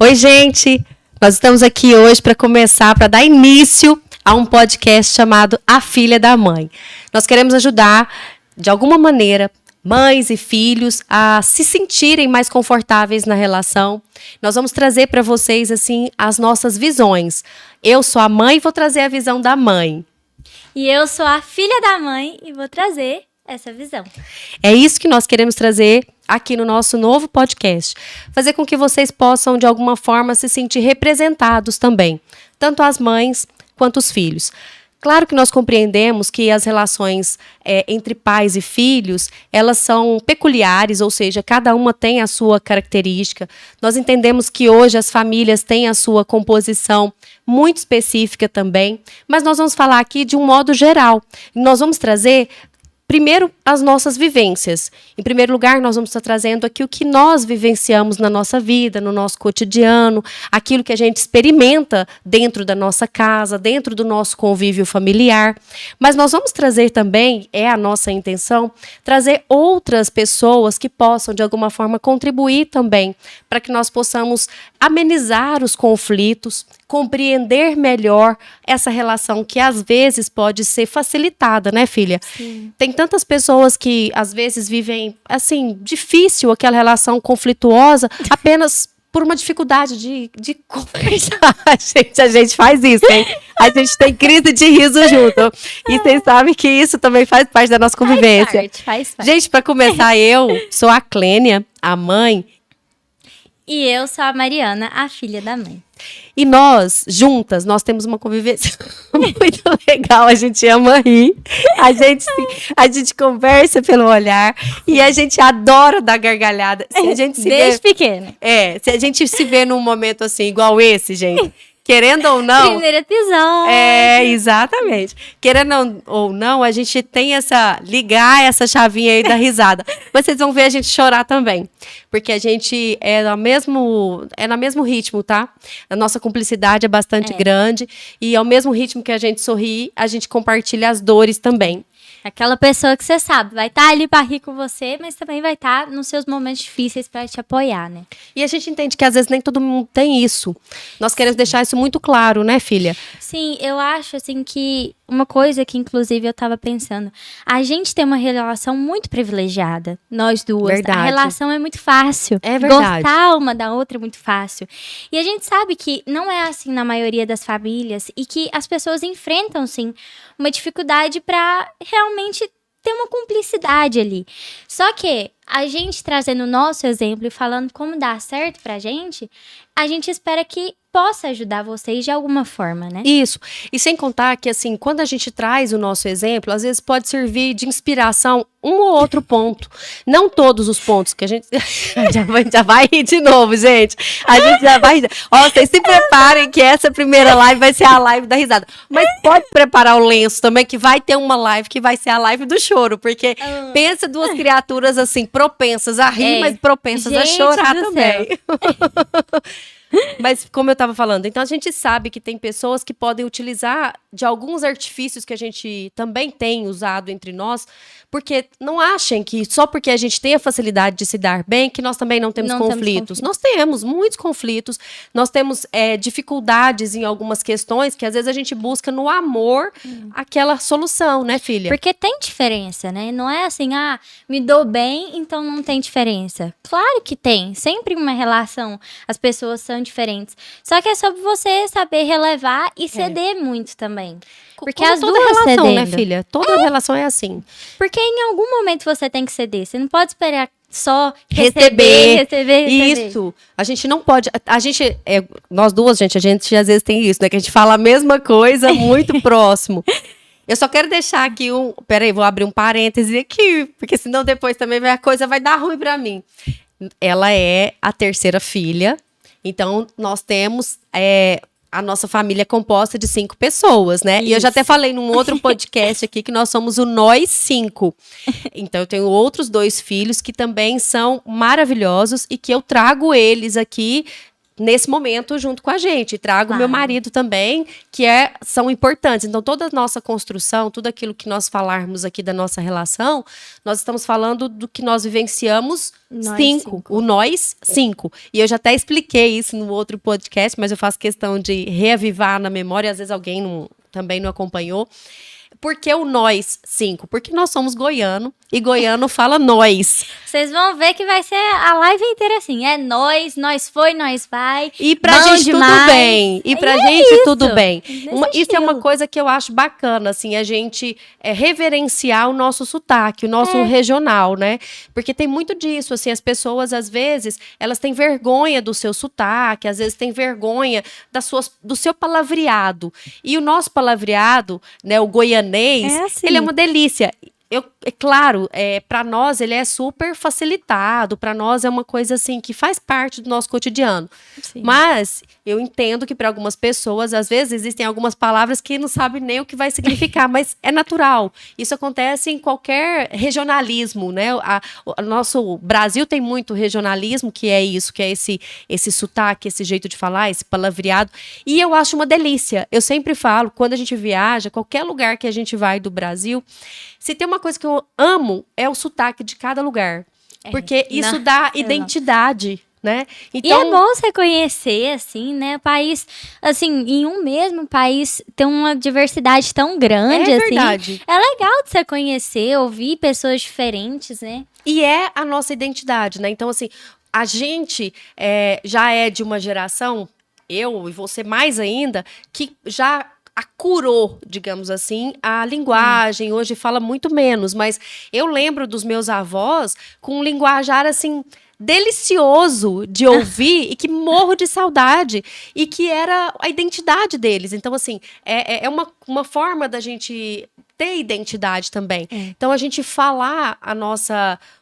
Oi, gente! Nós estamos aqui hoje para dar início a um podcast chamado A Filha da Mãe. Nós queremos ajudar, de alguma maneira, mães e filhos a se sentirem mais confortáveis na relação. Nós vamos trazer para vocês, assim, as nossas visões. Eu sou a mãe e vou trazer a visão da mãe. E eu sou a filha da mãe e vou trazer essa visão. É isso que nós queremos trazer aqui no nosso novo podcast. Fazer com que vocês possam, de alguma forma, se sentir representados também. Tanto as mães quanto os filhos. Claro que nós compreendemos que as relações entre pais e filhos, elas são peculiares, ou seja, cada uma tem a sua característica. Nós entendemos que hoje as famílias têm a sua composição muito específica também, mas nós vamos falar aqui de um modo geral. Nós vamos trazer primeiro, as nossas vivências. Em primeiro lugar, nós vamos estar trazendo aqui o que nós vivenciamos na nossa vida, no nosso cotidiano, aquilo que a gente experimenta dentro da nossa casa, dentro do nosso convívio familiar. Mas nós vamos trazer também, é a nossa intenção, trazer outras pessoas que possam, de alguma forma, contribuir também para que nós possamos amenizar os conflitos, compreender melhor essa relação que às vezes pode ser facilitada, né, filha? Sim. Tem tantas pessoas que às vezes vivem, assim, difícil aquela relação conflituosa apenas por uma dificuldade de conversar. A gente faz isso, hein? A gente tem crise de riso junto. E vocês sabem que isso também faz parte da nossa convivência. Faz parte. Gente, para começar, eu sou a Clênia, a mãe. E eu sou a Mariana, a filha da mãe. E nós, juntas, nós temos uma convivência muito legal. A gente ama rir, a gente conversa pelo olhar e a gente adora dar gargalhada. Se a gente se Desde pequena. se a gente se vê num momento assim, igual esse, gente, querendo ou não... Primeiro episódio. Exatamente. Querendo ou não, a gente tem ligar essa chavinha aí da risada. Mas vocês vão ver a gente chorar também. Porque a gente é no mesmo ritmo, tá? A nossa cumplicidade é bastante grande. E ao mesmo ritmo que a gente sorri, a gente compartilha as dores também. Aquela pessoa que você sabe, vai estar ali para rir com você, mas também vai estar nos seus momentos difíceis para te apoiar, né? E a gente entende que às vezes nem todo mundo tem isso. Nós queremos deixar isso muito claro, né, filha? Sim, eu acho, assim, que uma coisa que, inclusive, eu tava pensando, a gente tem uma relação muito privilegiada, nós duas. Verdade. A relação é muito fácil. É verdade. Gostar uma da outra é muito fácil. E a gente sabe que não é assim na maioria das famílias e que as pessoas enfrentam, sim, uma dificuldade para realmente ter uma cumplicidade ali. Só que a gente trazendo o nosso exemplo e falando como dá certo pra gente, a gente espera que possa ajudar vocês de alguma forma, né? Isso. E sem contar que, assim, quando a gente traz o nosso exemplo, às vezes pode servir de inspiração um ou outro ponto. Não todos os pontos que a gente... já vai rir de novo, gente. A gente já vai... Ó, vocês se preparem que essa primeira live vai ser a live da risada. Mas pode preparar o lenço também, que vai ter uma live que vai ser a live do choro. Porque pensa duas criaturas, assim, propensas a rir, mas propensas a chorar também. Mas, como eu estava falando, então a gente sabe que tem pessoas que podem utilizar de alguns artifícios que a gente também tem usado entre nós, porque não achem que só porque a gente tem a facilidade de se dar bem, que nós também não temos conflitos. Nós temos muitos conflitos, nós temos dificuldades em algumas questões que às vezes a gente busca no amor aquela solução, né, filha? Porque tem diferença, né? Não é assim, me dou bem, então não tem diferença. Claro que tem. Sempre em uma relação as pessoas são diferentes. Só que é sobre você saber relevar e ceder muito também. Porque como as toda duas relação, cedendo. né, filha? Toda relação é assim. Porque em algum momento você tem que ceder. Você não pode esperar só receber. Isso. A gente não pode... nós duas, gente, a gente às vezes tem isso, né? Que a gente fala a mesma coisa muito próximo. Eu só quero deixar aqui Peraí, vou abrir um parêntese aqui, porque senão depois também a coisa vai dar ruim pra mim. Ela é a terceira filha, então nós temos... a nossa família é composta de 5 pessoas, né? Isso. E eu já até falei num outro podcast aqui que nós somos o Nós 5. Então, eu tenho outros 2 filhos que também são maravilhosos e que eu trago eles aqui nesse momento junto com a gente. Trago meu marido também, que são importantes. Então, toda a nossa construção, tudo aquilo que nós falarmos aqui da nossa relação, nós estamos falando do que nós vivenciamos o nós 5. E eu já até expliquei isso no outro podcast, mas eu faço questão de reavivar na memória, às vezes alguém também não acompanhou. Por que o nós 5? Porque nós somos goiano e goiano fala nós. Vocês vão ver que vai ser a live inteira assim. É nós foi, nós vai. E pra gente tudo bem. E pra gente tudo bem. Isso é uma coisa que eu acho bacana, assim, a gente reverenciar o nosso sotaque, o nosso regional, né? Porque tem muito disso, assim, as pessoas, às vezes, elas têm vergonha do seu sotaque, às vezes têm vergonha do seu palavreado. E o nosso palavreado, né, o goianês, ele é uma delícia. É claro, para nós ele é super facilitado, para nós é uma coisa assim que faz parte do nosso cotidiano. Sim. Mas eu entendo que para algumas pessoas, às vezes, existem algumas palavras que não sabem nem o que vai significar, mas é natural. Isso acontece em qualquer regionalismo, né? O nosso Brasil tem muito regionalismo, que é isso, que é esse sotaque, esse jeito de falar, esse palavreado. E eu acho uma delícia. Eu sempre falo, quando a gente viaja, qualquer lugar que a gente vai do Brasil, se tem uma coisa que eu amo, é o sotaque de cada lugar. Porque isso dá identidade, né? Então, e é bom você conhecer, assim, né? País, assim, em um mesmo país tem uma diversidade tão grande, assim. Verdade. É legal de você conhecer, ouvir pessoas diferentes, né? E é a nossa identidade, né? Então, assim, a gente já é de uma geração, eu e você mais ainda, que já acurou, digamos assim, a linguagem. Hoje fala muito menos, mas eu lembro dos meus avós com um linguajar, assim, delicioso de ouvir e que morro de saudade e que era a identidade deles. Então, assim, é uma forma da gente ter identidade também. Então, a gente falar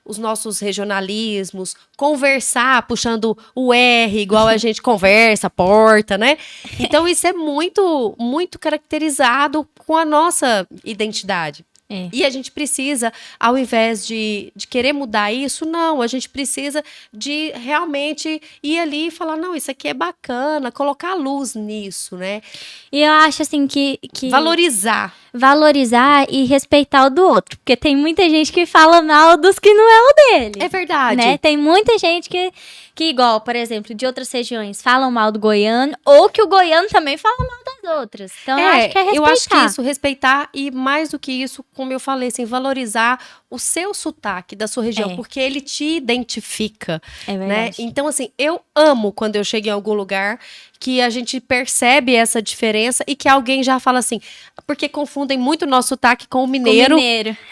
os nossos regionalismos, conversar puxando o R, igual a gente conversa, porta, né? Então, isso é muito, muito caracterizado com a nossa identidade. E a gente precisa, ao invés de querer mudar isso, não, a gente precisa de realmente ir ali e falar, não, isso aqui é bacana, colocar luz nisso, né? E eu acho assim que valorizar e respeitar o do outro, porque tem muita gente que fala mal dos que não é o dele. É verdade. Né? Tem muita gente que igual, por exemplo, de outras regiões falam mal do goiano, ou que o goiano também fala mal das outras. Então, eu acho que é respeitar. Eu acho que isso, respeitar e mais do que isso, como eu falei, assim, valorizar o seu sotaque da sua região, porque ele te identifica, né? Então, assim, eu amo quando eu chego em algum lugar que a gente percebe essa diferença e que alguém já fala assim, porque confundem muito o nosso sotaque com o mineiro,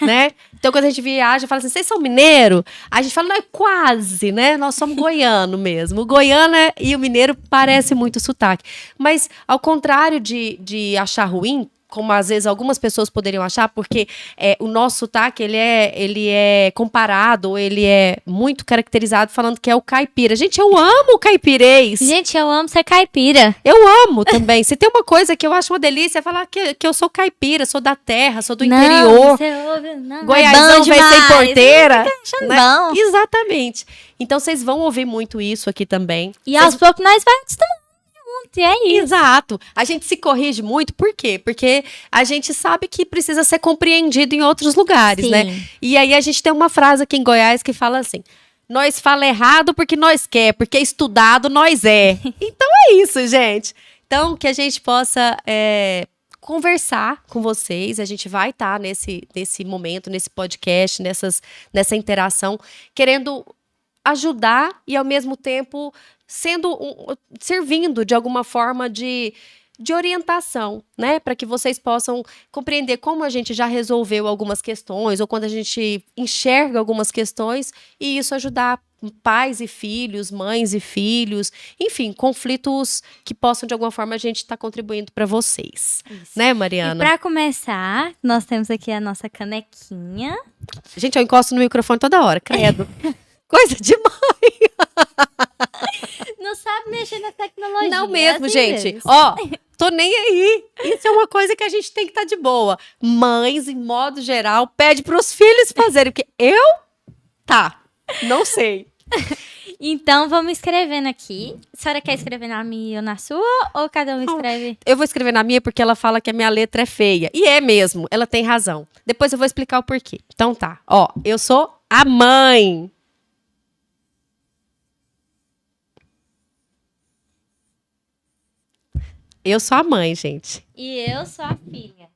né? Então, quando a gente viaja, fala assim, vocês são mineiro? A gente fala, não, é quase, né? Nós somos goiano mesmo. O goiano e o mineiro parece muito sotaque. Mas, ao contrário de achar ruim, como às vezes algumas pessoas poderiam achar, porque o nosso sotaque, ele é comparado, ele é muito caracterizado falando que é o caipira. Gente, eu amo o caipirês. Gente, eu amo ser caipira. Eu amo também. Se tem uma coisa que eu acho uma delícia, é falar que eu sou caipira, sou da terra, sou do interior. Você ouve, não, Goiásão vem sem porteira. Né? Exatamente. Então, vocês vão ouvir muito isso aqui também. E aos poucos nós vamos acostumar. E é isso. Exato. A gente se corrige muito, por quê? Porque a gente sabe que precisa ser compreendido em outros lugares, né? E aí a gente tem uma frase aqui em Goiás que fala assim, nós fala errado porque nós quer, porque estudado nós é. Então é isso, gente. Então, que a gente possa conversar com vocês, a gente vai estar nesse momento, nesse podcast, nessa interação, querendo ajudar e ao mesmo tempo servindo de alguma forma de orientação, né? Para que vocês possam compreender como a gente já resolveu algumas questões ou quando a gente enxerga algumas questões e isso ajudar pais e filhos, mães e filhos, enfim, conflitos que possam de alguma forma a gente estar contribuindo para vocês. Isso. Né, Mariana? E para começar, nós temos aqui a nossa canequinha. Gente, eu encosto no microfone toda hora, credo. Coisa de mãe. Não sabe mexer na tecnologia. Não mesmo, gente. Ó, tô nem aí. Isso é uma coisa que a gente tem que estar de boa. Mães, em modo geral, pede pros filhos fazerem. Porque não sei. Então, vamos escrevendo aqui. A senhora quer escrever na minha ou na sua? Ou cada um escreve? Eu vou escrever na minha porque ela fala que a minha letra é feia. E é mesmo, ela tem razão. Depois eu vou explicar o porquê. Então tá, ó, eu sou a mãe. Eu sou a mãe, gente. E eu sou a filha.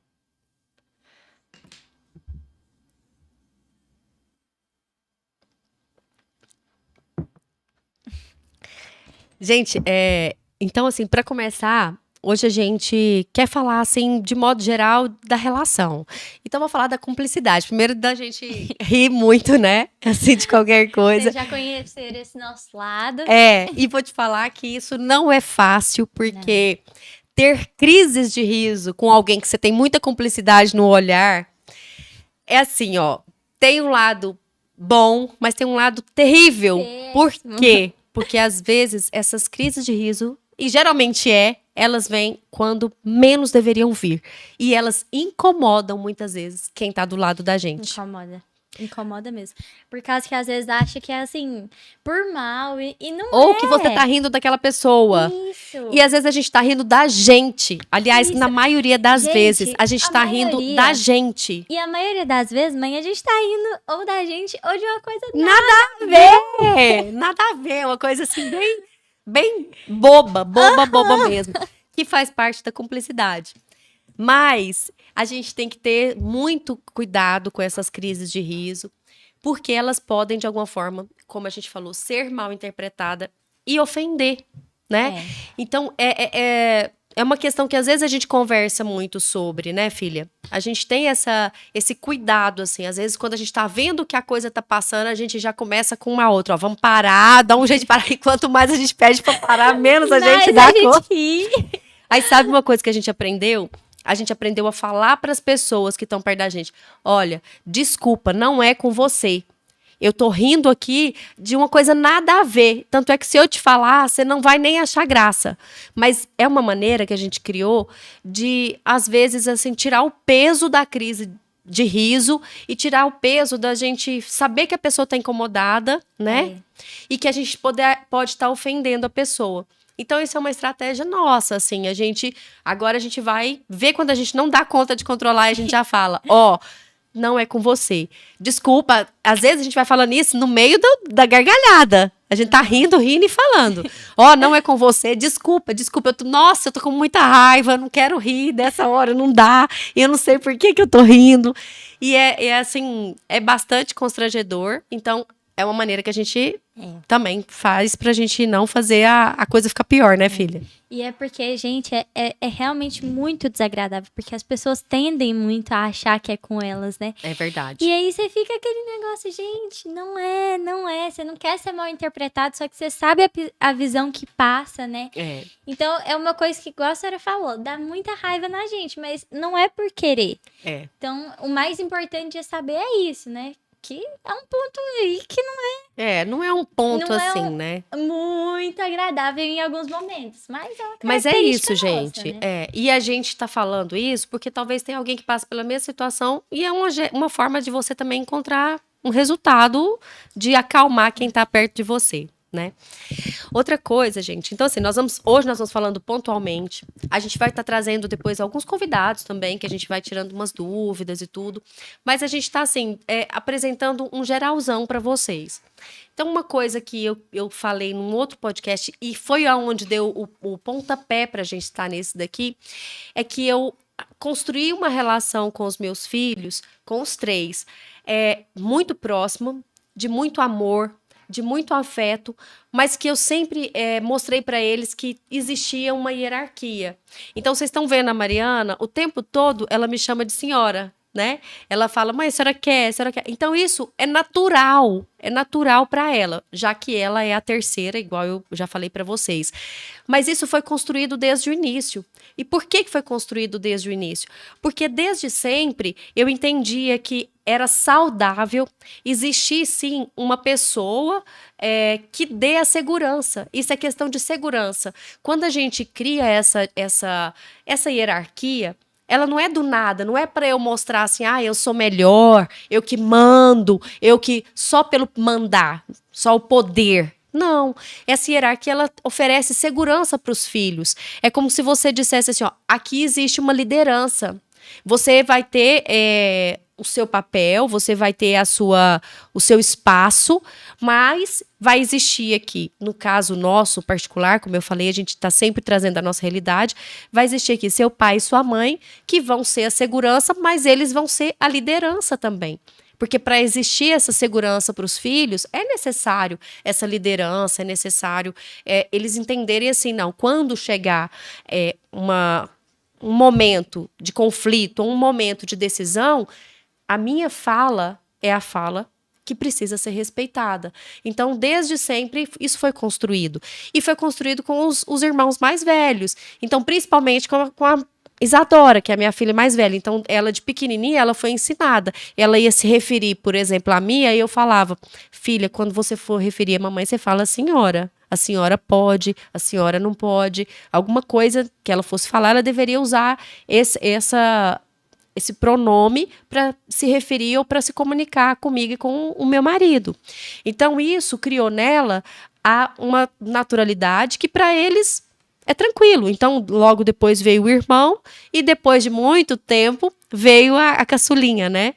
Gente, então assim, para começar, hoje a gente quer falar assim, de modo geral, da relação. Então vou falar da cumplicidade. Primeiro da gente rir muito, né? Assim, de qualquer coisa. Vocês já conheceram esse nosso lado. E vou te falar que isso não é fácil, porque ter crises de riso com alguém que você tem muita cumplicidade no olhar, é assim, ó, tem um lado bom, mas tem um lado terrível. Péssimo. Por quê? Porque às vezes essas crises de riso, e geralmente elas vêm quando menos deveriam vir. E elas incomodam muitas vezes quem tá do lado da gente. Incomoda. Incomoda mesmo. Por causa que às vezes acha que é assim, por mal, e não Ou é. que você tá rindo daquela pessoa. Isso. E às vezes a gente tá rindo da gente. Aliás, Isso. na maioria das Gente, vezes, a gente a tá rindo maioria. da gente. E a maioria das vezes, mãe, a gente tá rindo ou da gente ou de uma coisa Nada a ver! Nada a ver. Uma coisa assim, bem boba mesmo. Que faz parte da cumplicidade. Mas a gente tem que ter muito cuidado com essas crises de riso, porque elas podem, de alguma forma, como a gente falou, ser mal interpretada e ofender, né? Então, é uma questão que às vezes a gente conversa muito sobre, né, filha? A gente tem esse cuidado, assim. Às vezes, quando a gente tá vendo que a coisa tá passando, a gente já começa com uma outra. Ó, vamos parar, dá um jeito de parar. E quanto mais a gente pede pra parar, menos a gente dá conta. Aí, sabe uma coisa que a gente aprendeu? A gente aprendeu a falar para as pessoas que estão perto da gente. Olha, desculpa, não é com você. Eu tô rindo aqui de uma coisa nada a ver. Tanto é que se eu te falar, você não vai nem achar graça. Mas é uma maneira que a gente criou de, às vezes, assim, tirar o peso da crise de riso e tirar o peso da gente saber que a pessoa tá incomodada, né? E que a gente pode estar ofendendo a pessoa. Então, isso é uma estratégia nossa, assim, agora a gente vai ver quando a gente não dá conta de controlar e a gente já fala, não é com você. Desculpa, às vezes a gente vai falando isso no meio da gargalhada. A gente tá rindo e falando. Não é com você, desculpa, nossa, eu tô com muita raiva, não quero rir dessa hora, não dá, e eu não sei por que eu tô rindo. E assim, é bastante constrangedor, então é uma maneira que a gente também faz pra gente não fazer a coisa ficar pior, né, filha? E é porque, gente, é realmente muito desagradável, porque as pessoas tendem muito a achar que é com elas, né? É verdade. E aí você fica aquele negócio, gente, não é, você não quer ser mal interpretado, só que você sabe a visão que passa, né? Então, é uma coisa que, igual a senhora falou, dá muita raiva na gente, mas não é por querer. Então, o mais importante é saber isso, né? Que é um ponto aí que não não é um ponto não assim, é né? Muito agradável em alguns momentos, mas é isso, nossa, gente. Né? E a gente tá falando isso porque talvez tenha alguém que passe pela mesma situação e é uma forma de você também encontrar um resultado de acalmar quem tá perto de você, né? Outra coisa, gente, então assim, hoje nós vamos falando pontualmente, a gente vai estar trazendo depois alguns convidados também, que a gente vai tirando umas dúvidas e tudo, mas a gente tá assim, apresentando um geralzão para vocês. Então, uma coisa que eu falei num outro podcast, e foi aonde deu o pontapé pra gente estar nesse daqui, é que eu construí uma relação com os meus filhos, com os 3, muito próxima, de muito amor, de muito afeto, mas que eu sempre mostrei para eles que existia uma hierarquia. Então, vocês estão vendo a Mariana, o tempo todo ela me chama de senhora, né? Ela fala, mãe, a senhora quer, a senhora quer. Então, isso é natural para ela, já que ela é a terceira, igual eu já falei para vocês. Mas isso foi construído desde o início. E por que foi construído desde o início? Porque desde sempre eu entendia que era saudável existir, sim, uma pessoa que dê a segurança. Isso é questão de segurança. Quando a gente cria essa hierarquia, ela não é do nada, não é para eu mostrar assim, eu sou melhor, eu que mando, eu que só pelo mandar, só o poder. Não, essa hierarquia ela oferece segurança para os filhos. É como se você dissesse assim, aqui existe uma liderança. Você vai ter o seu papel, você vai ter o seu espaço, mas vai existir aqui, no caso nosso particular, como eu falei, a gente está sempre trazendo a nossa realidade, vai existir aqui seu pai e sua mãe, que vão ser a segurança, mas eles vão ser a liderança também. Porque para existir essa segurança para os filhos, é necessário essa liderança, é necessário eles entenderem assim, não, quando chegar um momento de conflito, um momento de decisão, a minha fala é a fala que precisa ser respeitada. Então, desde sempre, isso foi construído. E foi construído com os irmãos mais velhos. Então, principalmente com a Isadora, que é a minha filha mais velha. Então, ela de pequenininha, ela foi ensinada. Ela ia se referir, por exemplo, a mim, aí eu falava, filha, quando você for referir a mamãe, você fala senhora. A senhora pode, a senhora não pode. Alguma coisa que ela fosse falar, ela deveria usar esse pronome para se referir ou para se comunicar comigo e com o meu marido. Então, isso criou nela uma naturalidade que para eles é tranquilo. Então, logo depois veio o irmão e depois de muito tempo veio a caçulinha, né?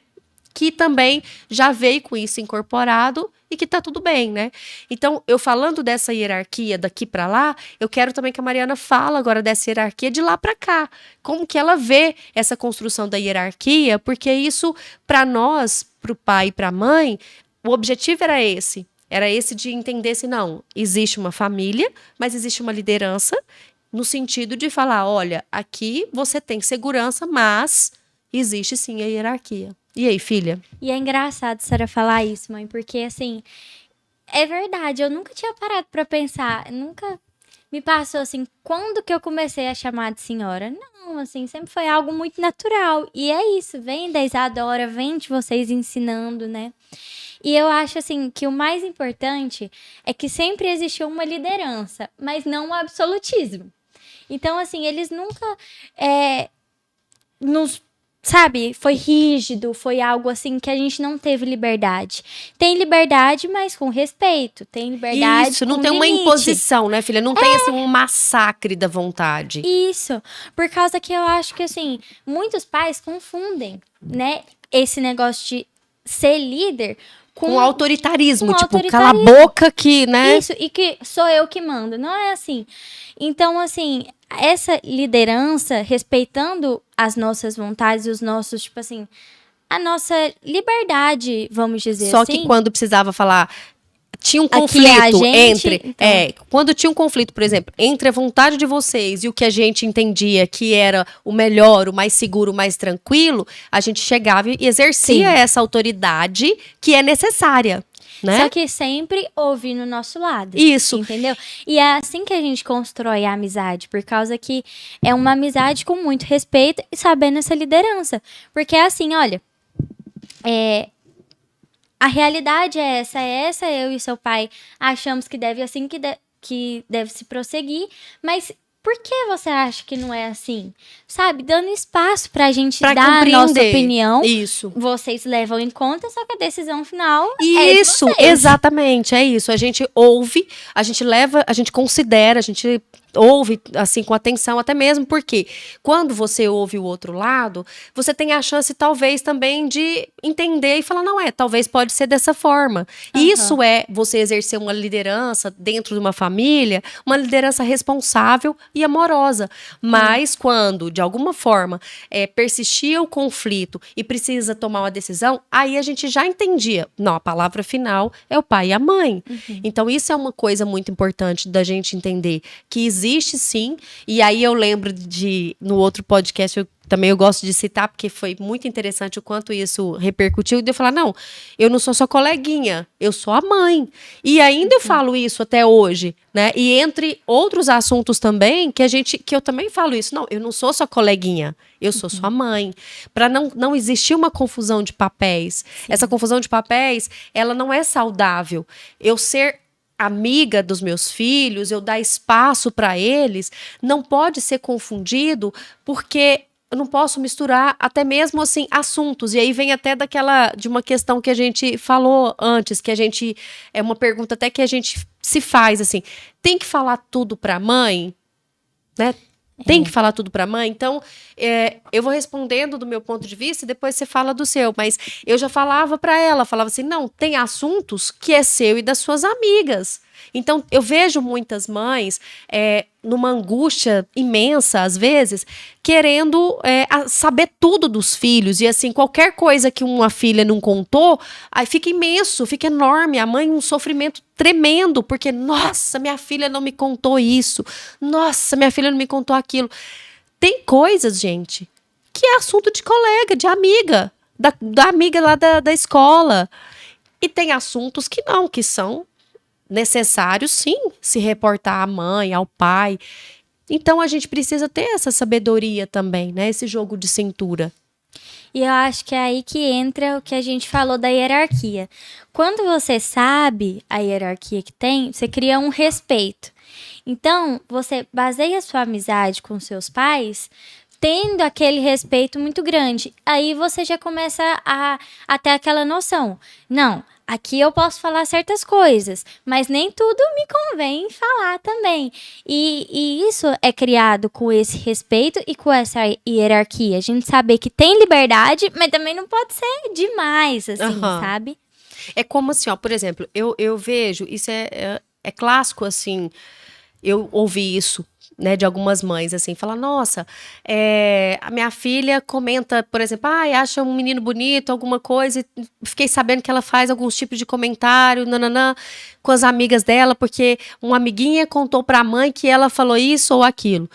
Que também já veio com isso incorporado e que tá tudo bem, né? Então, eu falando dessa hierarquia daqui para lá, eu quero também que a Mariana fale agora dessa hierarquia de lá para cá. Como que ela vê essa construção da hierarquia, porque isso, para nós, para o pai e para a mãe, o objetivo era esse. Era esse de entender se não, existe uma família, mas existe uma liderança, no sentido de falar, olha, aqui você tem segurança, mas existe sim a hierarquia. E aí, filha? E é engraçado a senhora falar isso, mãe, porque, assim, é verdade, eu nunca tinha parado pra pensar, nunca me passou, assim, quando que eu comecei a chamar de senhora? Não, assim, sempre foi algo muito natural. E é isso, vem da Isadora, vem de vocês ensinando, né? E eu acho, assim, que o mais importante é que sempre existiu uma liderança, mas não um absolutismo. Então, assim, eles nunca sabe, foi rígido, foi algo assim que a gente não teve liberdade. Tem liberdade, mas com respeito. Tem liberdade isso, não com tem limite. uma imposição, né, filha? Não tem, assim, um massacre da vontade. Isso, por causa que eu acho que, assim, muitos pais confundem, né, esse negócio de ser líder com autoritarismo, tipo, autoritarismo. cala a boca aqui, né? Isso, e que sou eu que mando. Não é assim. Então, assim, essa liderança, respeitando as nossas vontades, os nossos, tipo assim, a nossa liberdade, vamos dizer Só assim. que quando precisava falar, tinha um Aqui conflito é a gente, entre... então. Quando tinha um conflito, por exemplo, entre a vontade de vocês e o que a gente entendia que era o melhor, o mais seguro, o mais tranquilo, a gente chegava e exercia essa autoridade que é necessária. Né? Só que sempre ouvir no nosso lado. Isso. Entendeu? E é assim que a gente constrói a amizade, por causa que é uma amizade com muito respeito e sabendo essa liderança. Porque é assim, olha, a realidade é essa, eu e seu pai achamos que deve assim, que deve se prosseguir, mas por que você acha que não é assim? Sabe? Dando espaço pra gente dar a nossa opinião. Isso. Vocês levam em conta, só que a decisão final isso, é de vocês. Exatamente, é isso. A gente ouve, a gente leva, a gente considera, a gente ouve assim com atenção, até mesmo porque quando você ouve o outro lado, você tem a chance talvez também de entender e falar, não talvez pode ser dessa forma. Isso é você exercer uma liderança dentro de uma família, uma liderança responsável e amorosa. Mas quando, de alguma forma, persistia o conflito e precisa tomar uma decisão, aí a gente já entendia, não, a palavra final é o pai e a mãe. Então isso é uma coisa muito importante da gente entender, que existe sim, e aí eu lembro no outro podcast, eu gosto de citar, porque foi muito interessante o quanto isso repercutiu, de eu falar, não, eu não sou só coleguinha, eu sou a mãe. E ainda eu falo isso até hoje, né? E entre outros assuntos também, que eu também falo isso, não, eu não sou só coleguinha, eu sou sua mãe. Para não existir uma confusão de papéis. Sim. Essa confusão de papéis, ela não é saudável. Eu ser amiga dos meus filhos, eu dar espaço para eles, não pode ser confundido porque eu não posso misturar até mesmo assim assuntos. E aí vem até de uma questão que a gente falou antes, que a gente é uma pergunta até que a gente se faz assim, tem que falar tudo para a mãe, né? Tem que falar tudo para a mãe. Então, eu vou respondendo do meu ponto de vista e depois você fala do seu. Mas eu já falava para ela, falava assim, não, tem assuntos que é seu e das suas amigas. Então, eu vejo muitas mães numa angústia imensa, às vezes, querendo saber tudo dos filhos. E, assim, qualquer coisa que uma filha não contou, aí fica imenso, fica enorme. A mãe, um sofrimento tremendo, porque, nossa, minha filha não me contou isso. Nossa, minha filha não me contou aquilo. Tem coisas, gente, que é assunto de colega, de amiga, da amiga lá da escola. E tem assuntos que não, que são necessário, sim, se reportar à mãe, ao pai. Então, a gente precisa ter essa sabedoria também, né? Esse jogo de cintura. E eu acho que é aí que entra o que a gente falou da hierarquia. Quando você sabe a hierarquia que tem, você cria um respeito. Então, você baseia sua amizade com seus pais tendo aquele respeito muito grande. Aí você já começa a ter aquela noção. Não, aqui eu posso falar certas coisas, mas nem tudo me convém falar também. E isso é criado com esse respeito e com essa hierarquia. A gente saber que tem liberdade, mas também não pode ser demais, assim, sabe? É como assim, ó, por exemplo, eu vejo, isso é clássico, assim, eu ouvi isso, né, de algumas mães, assim, falar, nossa, a minha filha comenta, por exemplo, acha um menino bonito, alguma coisa, e fiquei sabendo que ela faz alguns tipos de comentário, nananã, com as amigas dela, porque uma amiguinha contou pra mãe que ela falou isso ou aquilo.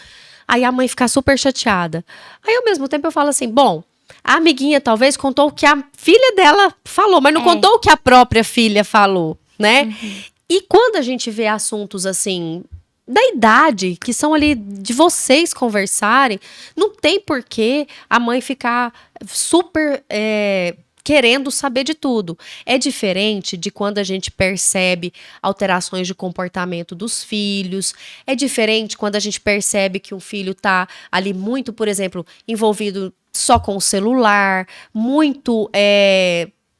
Aí a mãe fica super chateada. Aí, ao mesmo tempo, eu falo assim, bom, a amiguinha talvez contou o que a filha dela falou, mas não contou o que a própria filha falou, né? Uhum. E quando a gente vê assuntos assim da idade, que são ali de vocês conversarem, não tem porquê a mãe ficar super querendo saber de tudo. É diferente de quando a gente percebe alterações de comportamento dos filhos, é diferente quando a gente percebe que um filho tá ali muito, por exemplo, envolvido só com o celular, muito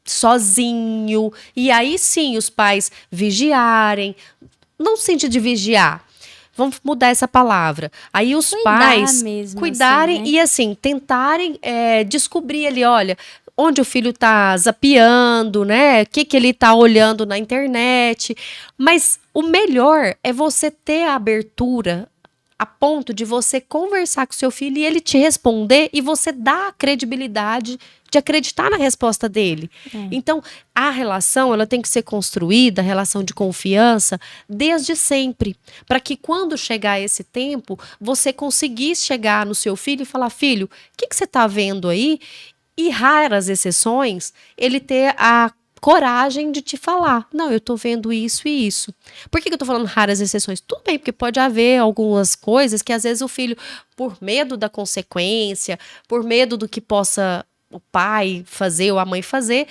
sozinho, e aí sim os pais vigiarem, não sente de vigiar, vamos mudar essa palavra. Aí os pais cuidarem assim, né? E assim, tentarem descobrir ali, olha, onde o filho tá zapeando, né? O que ele tá olhando na internet. Mas o melhor é você ter a abertura a ponto de você conversar com seu filho e ele te responder e você dar a credibilidade de acreditar na resposta dele. Então, a relação, ela tem que ser construída, a relação de confiança, desde sempre. Para que quando chegar esse tempo, você conseguisse chegar no seu filho e falar, filho, o que você está vendo aí? E raras exceções, ele ter a coragem de te falar, não, eu tô vendo isso e isso. Por que eu tô falando raras exceções? Tudo bem, porque pode haver algumas coisas que às vezes o filho, por medo da consequência, por medo do que possa o pai fazer ou a mãe fazer,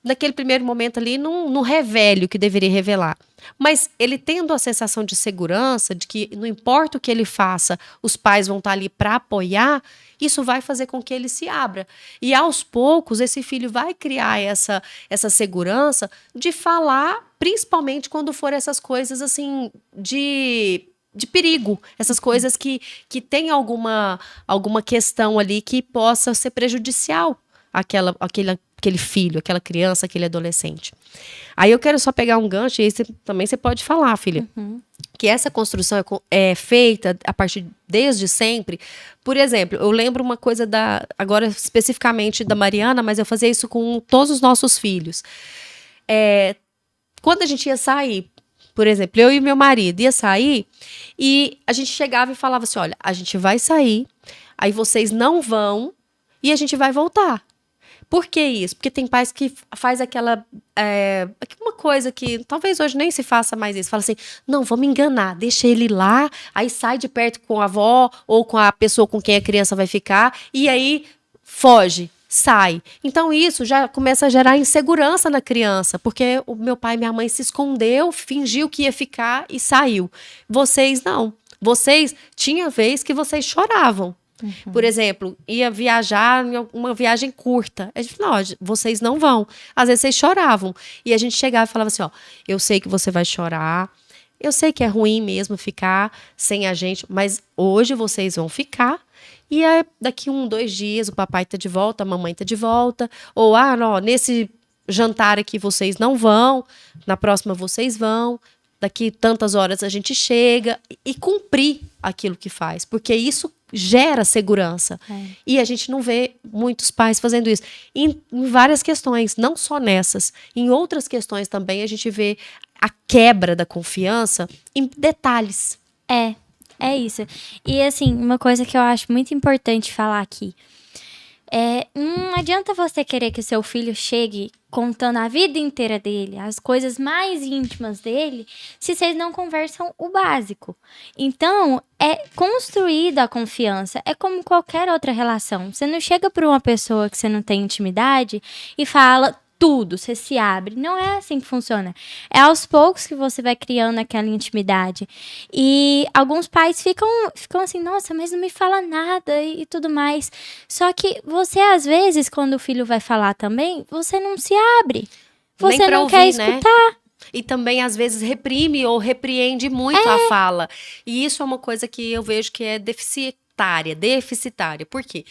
naquele primeiro momento ali não revele o que deveria revelar. Mas ele tendo a sensação de segurança, de que não importa o que ele faça, os pais vão estar ali para apoiar, isso vai fazer com que ele se abra. E aos poucos, esse filho vai criar essa segurança de falar, principalmente quando for essas coisas assim de perigo, essas coisas que tem alguma questão ali que possa ser prejudicial aquele filho, aquela criança, aquele adolescente. Aí eu quero só pegar um gancho, e aí também você pode falar, filha, que essa construção é feita a partir desde sempre. Por exemplo, eu lembro uma coisa agora especificamente da Mariana, mas eu fazia isso com todos os nossos filhos. Quando a gente ia sair, por exemplo, eu e meu marido ia sair e a gente chegava e falava assim, olha, a gente vai sair, aí vocês não vão e a gente vai voltar. Por que isso? Porque tem pais que faz uma coisa que talvez hoje nem se faça mais isso. Fala assim, não, vamos enganar, deixa ele lá, aí sai de perto com a avó ou com a pessoa com quem a criança vai ficar e aí foge, sai. Então isso já começa a gerar insegurança na criança, porque o meu pai e minha mãe se escondeu, fingiu que ia ficar e saiu. Vocês não. Vocês, tinha vez que vocês choravam. Por exemplo, ia viajar em uma viagem curta. A gente falou, ó, vocês não vão. Às vezes vocês choravam. E a gente chegava e falava assim, ó, eu sei que você vai chorar, eu sei que é ruim mesmo ficar sem a gente, mas hoje vocês vão ficar. E aí, daqui 2 dias o papai tá de volta, a mamãe tá de volta. Ou, não, nesse jantar aqui vocês não vão, na próxima vocês vão. Daqui tantas horas a gente chega. E cumprir aquilo que faz. Porque isso gera segurança. E a gente não vê muitos pais fazendo isso. Em várias questões, não só nessas. Em outras questões também a gente vê a quebra da confiança em detalhes. É isso. E assim, uma coisa que eu acho muito importante falar aqui. Não adianta você querer que o seu filho chegue contando a vida inteira dele, as coisas mais íntimas dele, se vocês não conversam o básico. Então, é construída a confiança. É como qualquer outra relação. Você não chega para uma pessoa que você não tem intimidade e fala tudo, você se abre. Não é assim que funciona. É aos poucos que você vai criando aquela intimidade. E alguns pais ficam assim, nossa, mas não me fala nada e tudo mais. Só que você, às vezes, quando o filho vai falar também, você não se abre. Você não quer escutar. Né? E também, às vezes, reprime ou repreende muito a fala. E isso é uma coisa que eu vejo que é deficitária. Por quê?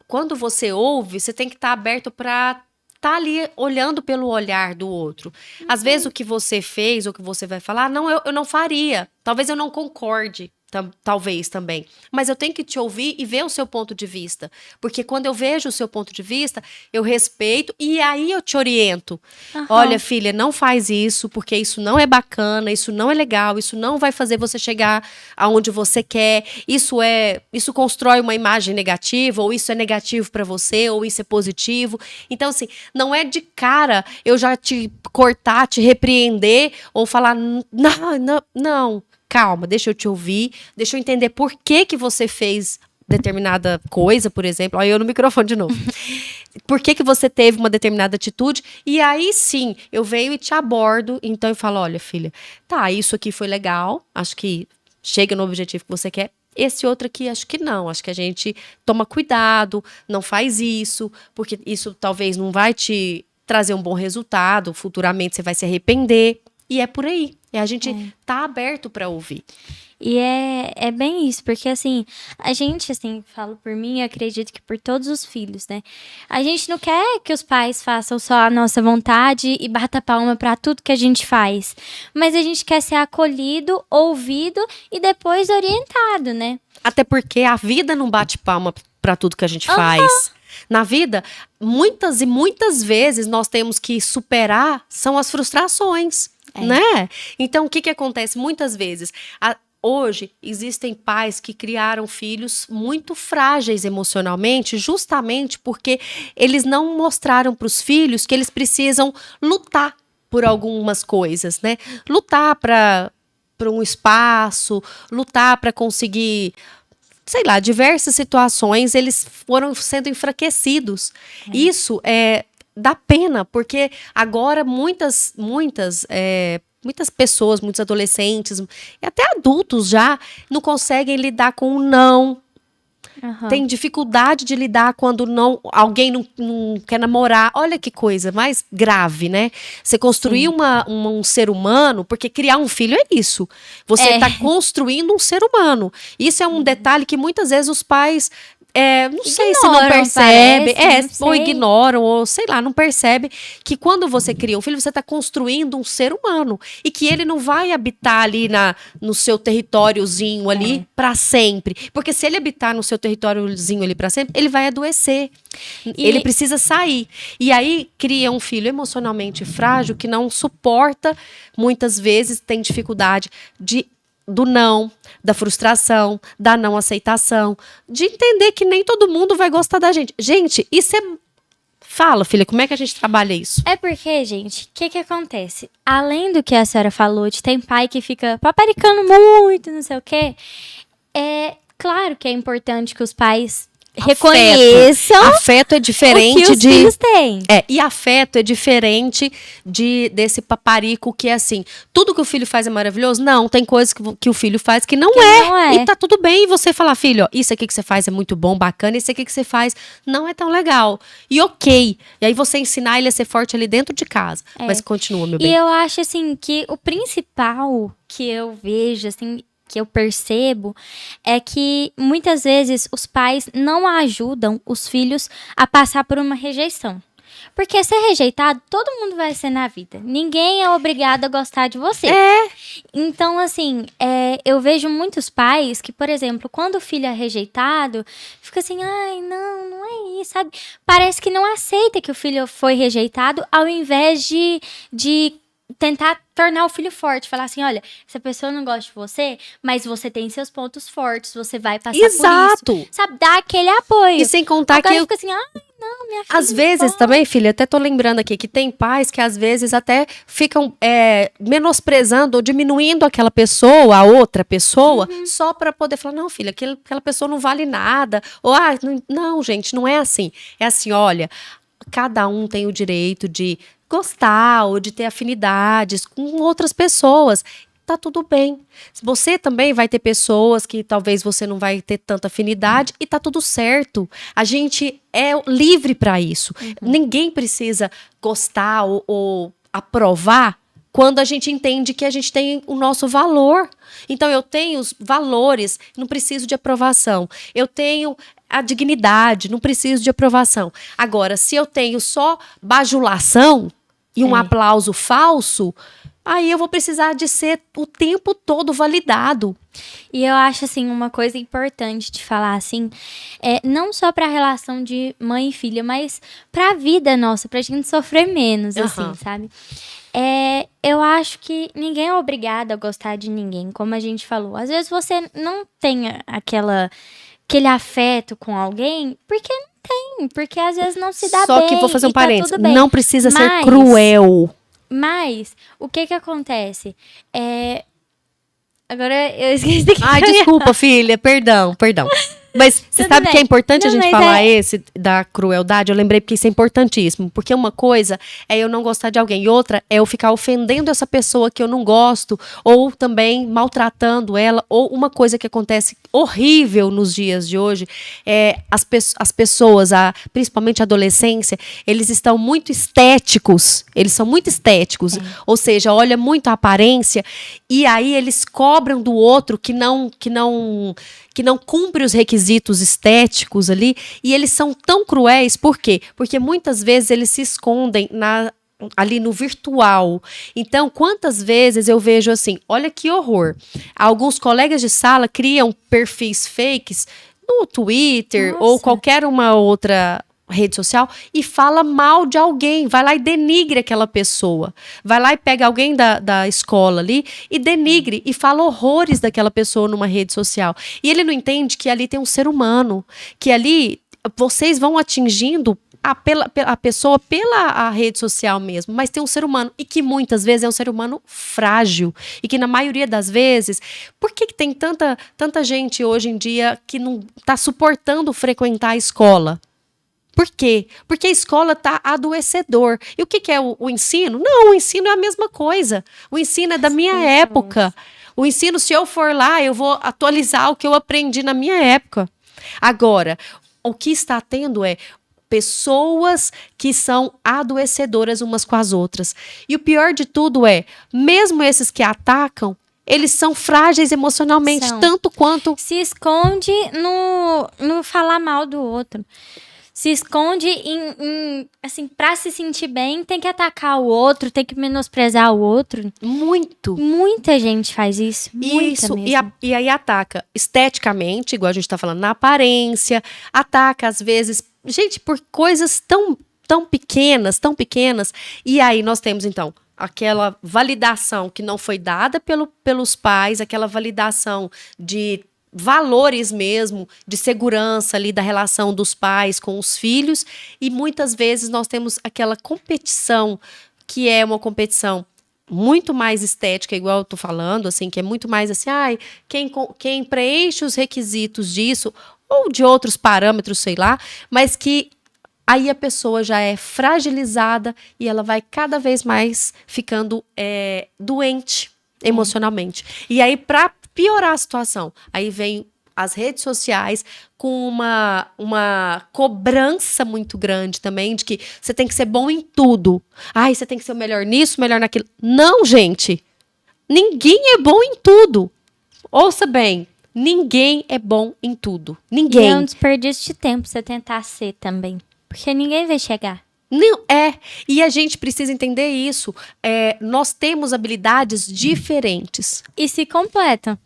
Quando você ouve, você tem que estar aberto para tá ali olhando pelo olhar do outro. Às vezes o que você fez, ou o que você vai falar, não, eu não faria. Talvez eu não concorde, talvez também. Mas eu tenho que te ouvir e ver o seu ponto de vista. Porque quando eu vejo o seu ponto de vista, eu respeito e aí eu te oriento. Olha, filha, não faz isso, porque isso não é bacana, isso não é legal, isso não vai fazer você chegar aonde você quer. Isso constrói uma imagem negativa, ou isso é negativo para você, ou isso é positivo. Então, assim, não é de cara eu já te cortar, te repreender, ou falar, não. Calma, deixa eu te ouvir, deixa eu entender por que você fez determinada coisa, por exemplo. Olha eu no microfone de novo. Por que você teve uma determinada atitude? E aí sim, eu venho e te abordo. Então eu falo, olha filha, tá, isso aqui foi legal, acho que chega no objetivo que você quer. Esse outro aqui, acho que não. Acho que a gente toma cuidado, não faz isso, porque isso talvez não vai te trazer um bom resultado. Futuramente você vai se arrepender. E é por aí. E a gente tá aberto para ouvir. E é bem isso, porque assim, a gente, assim, falo por mim, acredito que por todos os filhos, né? A gente não quer que os pais façam só a nossa vontade e bata palma para tudo que a gente faz. Mas a gente quer ser acolhido, ouvido e depois orientado, né? Até porque a vida não bate palma para tudo que a gente faz. Na vida, muitas e muitas vezes nós temos que superar são as frustrações. Né? Então, o que acontece? Muitas vezes, hoje, existem pais que criaram filhos muito frágeis emocionalmente, justamente porque eles não mostraram para os filhos que eles precisam lutar por algumas coisas, né? Lutar para um espaço, lutar para conseguir, sei lá, diversas situações, eles foram sendo enfraquecidos. Isso dá pena, porque agora muitas pessoas, muitos adolescentes e até adultos já não conseguem lidar com o não. Tem dificuldade de lidar quando alguém não quer namorar. Olha que coisa mais grave, né? Você construir um ser humano, porque criar um filho é isso. Você está construindo um ser humano. Isso é um detalhe que muitas vezes os pais não sei se não percebe, ou ignoram, ou sei lá, não percebe que quando você cria um filho, você está construindo um ser humano e que ele não vai habitar ali no seu territóriozinho ali para sempre, porque se ele habitar no seu territóriozinho ali para sempre, ele vai adoecer, ele precisa sair, e aí cria um filho emocionalmente frágil que não suporta, muitas vezes tem dificuldade do não, da frustração, da não aceitação, de entender que nem todo mundo vai gostar da gente. Gente, isso é... Fala, filha, como é que a gente trabalha isso? É porque, gente, o que acontece? Além do que a senhora falou, de tem pai que fica paparicando muito, não sei o quê, é claro que é importante que os pais reconheçam afeto é diferente o que os filhos têm. E afeto é diferente desse paparico que é assim, tudo que o filho faz é maravilhoso? Não, tem coisas que o filho faz que não é. E tá tudo bem você falar, filho, ó, isso aqui que você faz é muito bom, bacana, isso aqui que você faz não é tão legal. E ok. E aí você ensinar ele a ser forte ali dentro de casa. Mas continua, meu bem. E eu acho, assim, que o principal que eu vejo, assim, que eu percebo, é que muitas vezes os pais não ajudam os filhos a passar por uma rejeição. Porque ser rejeitado, todo mundo vai ser na vida. Ninguém é obrigado a gostar de você. Então, assim, eu vejo muitos pais que, por exemplo, quando o filho é rejeitado, fica assim, ai, não é isso, sabe? Parece que não aceita que o filho foi rejeitado, ao invés de tentar tornar o filho forte, falar assim, olha, essa pessoa não gosta de você, mas você tem seus pontos fortes, você vai passar por isso. Sabe, dar aquele apoio. E sem contar agora que fica assim, não, minha filha. Às vezes também, filha, até tô lembrando aqui que tem pais que às vezes até ficam menosprezando ou diminuindo aquela pessoa, a outra pessoa, só para poder falar, não, filha, aquela pessoa não vale nada. Ou, não, gente, não é assim. É assim, olha, cada um tem o direito de gostar ou de ter afinidades com outras pessoas. Tá tudo bem. Você também vai ter pessoas que talvez você não vai ter tanta afinidade e tá tudo certo. A gente é livre para isso. Ninguém precisa gostar ou aprovar quando a gente entende que a gente tem o nosso valor. Então, eu tenho os valores, não preciso de aprovação. Eu tenho a dignidade, não preciso de aprovação. Agora, se eu tenho só bajulação e um aplauso falso, aí eu vou precisar de ser o tempo todo validado. E eu acho, assim, uma coisa importante de falar, assim, não só pra relação de mãe e filha, mas pra vida nossa, pra gente sofrer menos, assim, sabe? Eu acho que ninguém é obrigado a gostar de ninguém, como a gente falou. Às vezes você não tem aquele afeto com alguém, porque às vezes não se dá bem. Só que vou fazer um parênteses, tá não precisa ser cruel. Mas, o que acontece? Agora eu esqueci que Ai, desculpa, filha, perdão. Mas você sabe que é importante a gente falar esse da crueldade? Eu lembrei porque isso é importantíssimo. Porque uma coisa é eu não gostar de alguém. E outra é eu ficar ofendendo essa pessoa que eu não gosto. Ou também maltratando ela. Ou uma coisa que acontece horrível nos dias de hoje. As pessoas, principalmente a adolescência, eles estão muito estéticos. Eles são muito estéticos. Ou seja, olha muito a aparência. E aí eles cobram do outro que não cumpre os requisitos estéticos ali, e eles são tão cruéis, por quê? Porque muitas vezes eles se escondem ali no virtual. Então, quantas vezes eu vejo assim, olha que horror, alguns colegas de sala criam perfis fakes no Twitter ou qualquer uma outra rede social e fala mal de alguém, vai lá e denigre aquela pessoa, vai lá e pega alguém da escola ali e denigre e fala horrores daquela pessoa numa rede social. E ele não entende que ali tem um ser humano, que ali vocês vão atingindo a pessoa pela rede social mesmo, mas tem um ser humano e que muitas vezes é um ser humano frágil e que na maioria das vezes, por que tem tanta gente hoje em dia que não está suportando frequentar a escola? Por quê? Porque a escola está adoecedor. E o que é o ensino? Não, o ensino é a mesma coisa. O ensino é da minha época. O ensino, se eu for lá, eu vou atualizar o que eu aprendi na minha época. Agora, o que está tendo é pessoas que são adoecedoras umas com as outras. E o pior de tudo mesmo esses que atacam, eles são frágeis emocionalmente, tanto quanto... Se esconde no falar mal do outro. Se esconde assim, pra se sentir bem, tem que atacar o outro, tem que menosprezar o outro. Muita gente faz isso. Isso, e aí ataca esteticamente, igual a gente tá falando, na aparência, ataca às vezes, gente, por coisas tão pequenas, e aí nós temos então aquela validação que não foi dada pelos pais, aquela validação de valores mesmo, de segurança ali da relação dos pais com os filhos, e muitas vezes nós temos aquela competição, que é uma competição muito mais estética, igual eu tô falando, assim, que é muito mais assim, quem preenche os requisitos disso, ou de outros parâmetros, sei lá, mas que aí a pessoa já é fragilizada e ela vai cada vez mais ficando doente emocionalmente. E aí, para piorar a situação, aí vem as redes sociais com uma cobrança muito grande também de que você tem que ser bom em tudo. Ai, você tem que ser o melhor nisso, melhor naquilo. Não, gente. Ninguém é bom em tudo. Ouça bem. Ninguém é bom em tudo. Ninguém. E é um desperdício de tempo você tentar ser também. Porque ninguém vai chegar. Não, e a gente precisa entender isso. Nós temos habilidades diferentes. E se completam.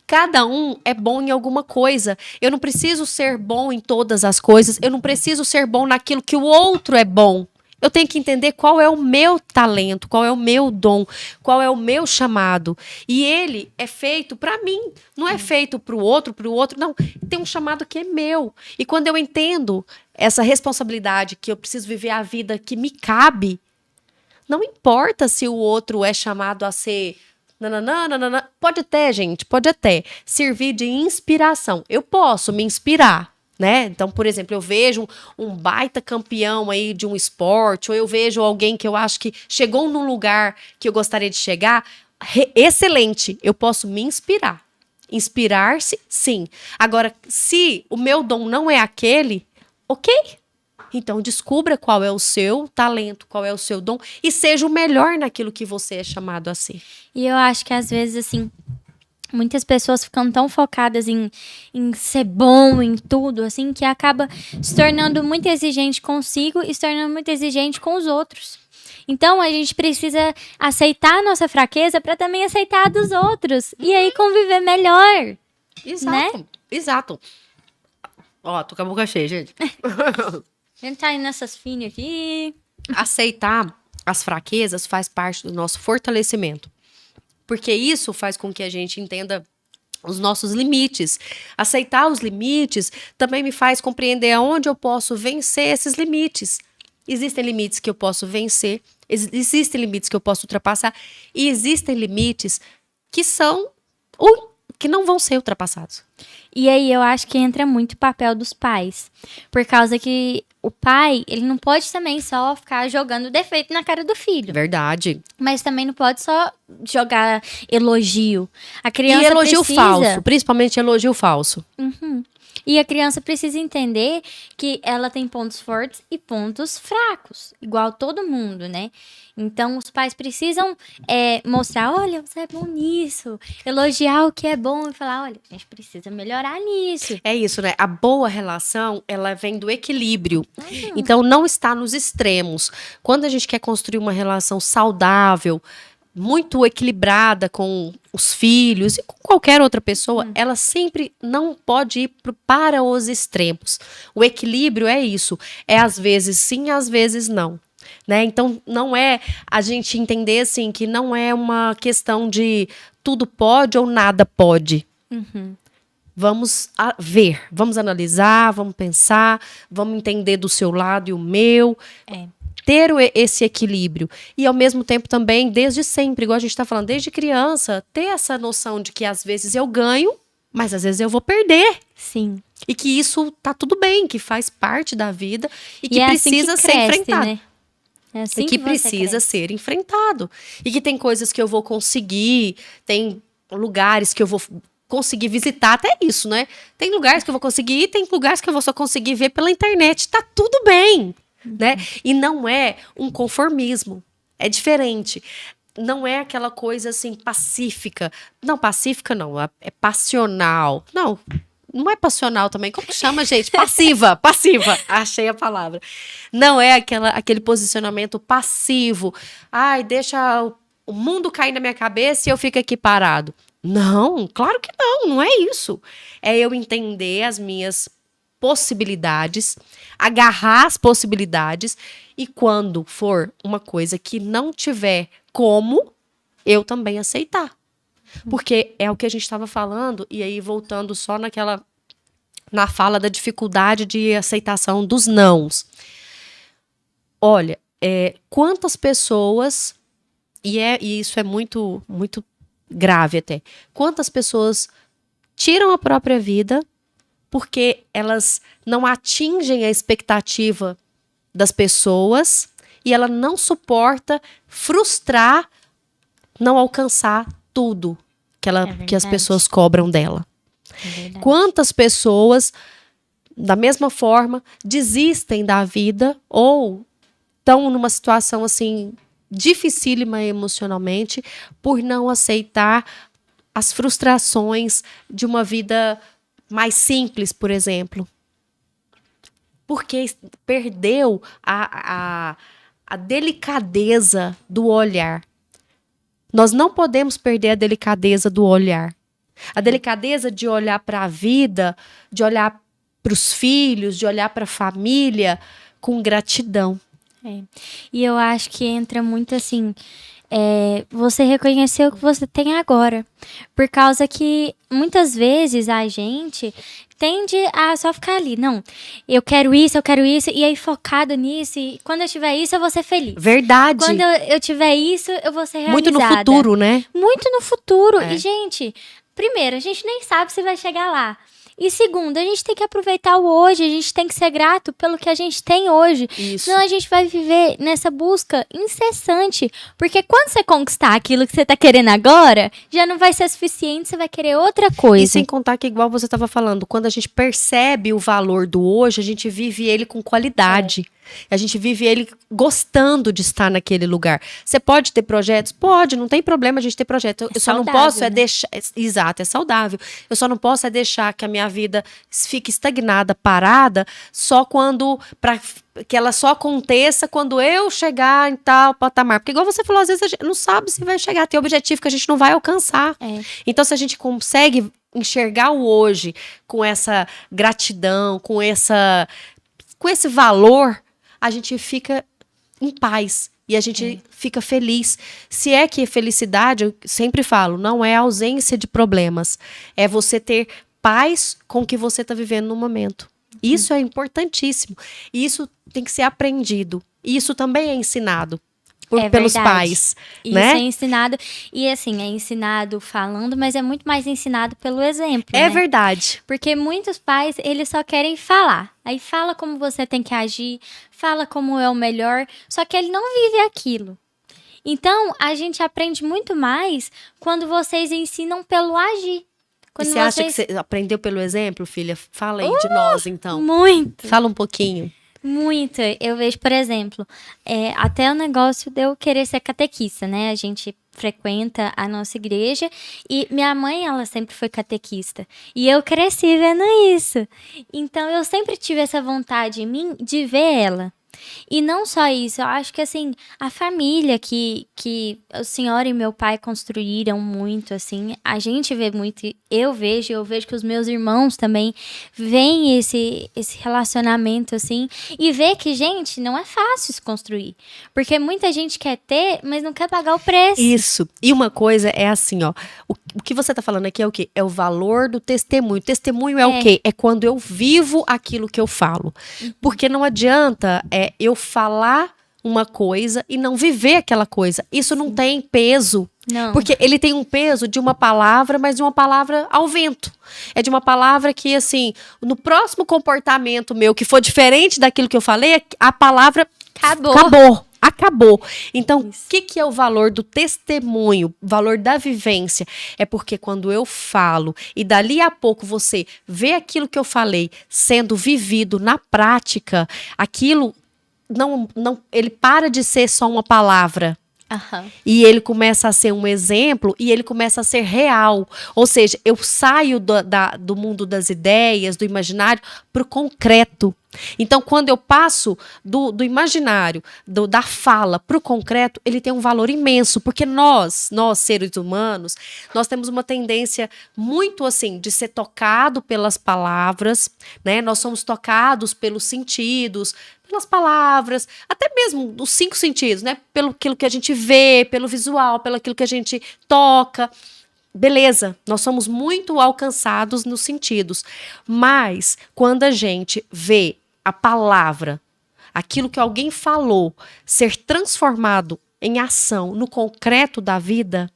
Cada um é bom em alguma coisa. Eu não preciso ser bom em todas as coisas. Eu não preciso ser bom naquilo que o outro é bom. Eu tenho que entender qual é o meu talento, qual é o meu dom, qual é o meu chamado. E ele é feito para mim, não é feito para o outro. Não, tem um chamado que é meu. E quando eu entendo essa responsabilidade, que eu preciso viver a vida que me cabe, não importa se o outro é chamado a ser... Nananana. Pode até, gente, servir de inspiração. Eu posso me inspirar. Né? Então, por exemplo, eu vejo um baita campeão aí de um esporte, ou eu vejo alguém que eu acho que chegou num lugar que eu gostaria de chegar, excelente, eu posso me inspirar. Inspirar-se, sim. Agora, se o meu dom não é aquele, ok. Então, descubra qual é o seu talento, qual é o seu dom, e seja o melhor naquilo que você é chamado a ser. E eu acho que às vezes, assim, muitas pessoas ficam tão focadas em ser bom em tudo, assim, que acaba se tornando muito exigente consigo e se tornando muito exigente com os outros. Então, a gente precisa aceitar a nossa fraqueza para também aceitar a dos outros. E aí conviver melhor. Exato, né? Exato. Ó, tô com a boca cheia, gente. A gente tá indo nessas finas aqui. Aceitar as fraquezas faz parte do nosso fortalecimento. Porque isso faz com que a gente entenda os nossos limites. Aceitar os limites também me faz compreender aonde eu posso vencer esses limites. Existem limites que eu posso vencer, existem limites que eu posso ultrapassar, e existem limites que não vão ser ultrapassados. E aí eu acho que entra muito o papel dos pais. Por causa que o pai, ele não pode também só ficar jogando defeito na cara do filho. Verdade. Mas também não pode só jogar elogio. A criança e elogio precisa... falso, principalmente elogio falso. E a criança precisa entender que ela tem pontos fortes e pontos fracos, igual todo mundo, né? Então, os pais precisam mostrar, olha, você é bom nisso, elogiar o que é bom e falar, olha, a gente precisa melhorar nisso. É isso, né? A boa relação, ela vem do equilíbrio. Então, não está nos extremos. Quando a gente quer construir uma relação saudável, muito equilibrada com os filhos e com qualquer outra pessoa, ela sempre não pode ir para os extremos. O equilíbrio é isso. É às vezes sim, às vezes não. Né? Então, não é a gente entender assim, que não é uma questão de tudo pode ou nada pode. Vamos ver, vamos analisar, vamos pensar, vamos entender do seu lado e o meu. Ter esse equilíbrio. E, ao mesmo tempo, também, desde sempre, igual a gente está falando, desde criança, ter essa noção de que, às vezes, eu ganho, mas, às vezes, eu vou perder. Sim. E que isso tá tudo bem, que faz parte da vida e que é precisa assim que ser cresce, enfrentado. né? É assim E que você precisa cresce. ser enfrentado. E que tem coisas que eu vou conseguir, tem lugares que eu vou conseguir visitar, até isso, né? Tem lugares que eu vou conseguir ir, tem lugares que eu vou só conseguir ver pela internet. Tá tudo bem. Né? E não é um conformismo, é diferente. Não é aquela coisa assim pacífica. Não, pacífica não, é passional. Não é passional também. Como que chama, gente? Passiva. Achei a palavra. Não é aquele posicionamento passivo. Ai, deixa o mundo cair na minha cabeça e eu fico aqui parado. Não, claro que não é isso. É eu entender as minhas possibilidades, agarrar as possibilidades e quando for uma coisa que não tiver como, eu também aceitar. Porque é o que a gente estava falando, e aí voltando só na fala da dificuldade de aceitação dos nãos. Olha, quantas pessoas, e isso é muito, muito grave até, quantas pessoas tiram a própria vida porque elas não atingem a expectativa das pessoas e ela não suporta frustrar, não alcançar tudo que as pessoas cobram dela. Quantas pessoas, da mesma forma, desistem da vida ou estão numa situação assim dificílima emocionalmente por não aceitar as frustrações de uma vida mais simples, por exemplo. Porque perdeu a delicadeza do olhar. Nós não podemos perder a delicadeza do olhar. A delicadeza de olhar para a vida, de olhar para os filhos, de olhar para a família com gratidão. E eu acho que entra muito assim, você reconhecer o que você tem agora. Por causa que muitas vezes a gente tende a só ficar ali. Não, eu quero isso, e aí focado nisso, e quando eu tiver isso, eu vou ser feliz. Verdade. Quando eu tiver isso, eu vou ser realizada. Muito no futuro, né? Muito no futuro. E, gente, primeiro, a gente nem sabe se vai chegar lá. E segundo, a gente tem que aproveitar o hoje, a gente tem que ser grato pelo que a gente tem hoje. Isso. Senão a gente vai viver nessa busca incessante. Porque quando você conquistar aquilo que você tá querendo agora, já não vai ser suficiente, você vai querer outra coisa. E sem contar que, igual você estava falando, quando a gente percebe o valor do hoje, a gente vive ele com qualidade. A gente vive ele gostando de estar naquele lugar. Você pode ter projetos? Pode, não tem problema a gente ter projetos. Eu só não posso deixar... Exato, é saudável. Eu só não posso deixar que a minha vida fique estagnada, parada, só quando... que ela só aconteça quando eu chegar em tal patamar. Porque igual você falou, às vezes a gente não sabe se vai chegar. Tem objetivo que a gente não vai alcançar. Então, se a gente consegue enxergar o hoje com essa gratidão, com esse valor, a gente fica em paz e a gente fica feliz. Se é que felicidade, eu sempre falo, não é ausência de problemas, é você ter paz com o que você está vivendo no momento. Isso é importantíssimo. E isso tem que ser aprendido. E isso também é ensinado pelos pais. Isso né? É ensinado. E assim, é ensinado falando, mas é muito mais ensinado pelo exemplo. É verdade. Porque muitos pais, eles só querem falar. Aí fala como você tem que agir, fala como é o melhor, só que ele não vive aquilo. Então, a gente aprende muito mais quando vocês ensinam pelo agir. Quando você acha que você aprendeu pelo exemplo, filha? Fala aí de nós, então. Muito. Fala um pouquinho. Muito. Eu vejo, por exemplo, até o negócio de eu querer ser catequista, né? A gente frequenta a nossa igreja e minha mãe, ela sempre foi catequista. E eu cresci vendo isso. Então, eu sempre tive essa vontade em mim de ver ela. E não só isso, eu acho que assim, a família que a senhora e meu pai construíram muito, assim, a gente vê muito, eu vejo que os meus irmãos também veem esse relacionamento, assim, e vê que, gente, não é fácil se construir, porque muita gente quer ter, mas não quer pagar o preço. Isso, e uma coisa é assim, ó, o que você tá falando aqui é o quê? É o valor do testemunho. Testemunho é o quê? É quando eu vivo aquilo que eu falo, porque não adianta eu falar uma coisa e não viver aquela coisa. Isso não tem peso. Não. Porque ele tem um peso de uma palavra, mas de uma palavra ao vento. É de uma palavra que, assim, no próximo comportamento meu, que for diferente daquilo que eu falei, a palavra acabou. Então, o que é o valor do testemunho? O valor da vivência? É porque quando eu falo e dali a pouco você vê aquilo que eu falei sendo vivido na prática, aquilo não, ele para de ser só uma palavra. E ele começa a ser um exemplo e ele começa a ser real. Ou seja, eu saio do mundo das ideias, do imaginário, para o concreto. Então, quando eu passo do imaginário, da fala para o concreto, ele tem um valor imenso, porque nós seres humanos, nós temos uma tendência muito assim, de ser tocado pelas palavras, né? Nós somos tocados pelos sentidos, pelas palavras, até mesmo dos 5 sentidos, né? Pelo aquilo que a gente vê, pelo visual, pelo aquilo que a gente toca. Beleza, nós somos muito alcançados nos sentidos, mas quando a gente vê a palavra, aquilo que alguém falou, ser transformado em ação no concreto da vida,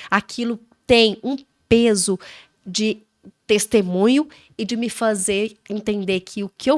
aquilo tem um peso de testemunho e de me fazer entender que o que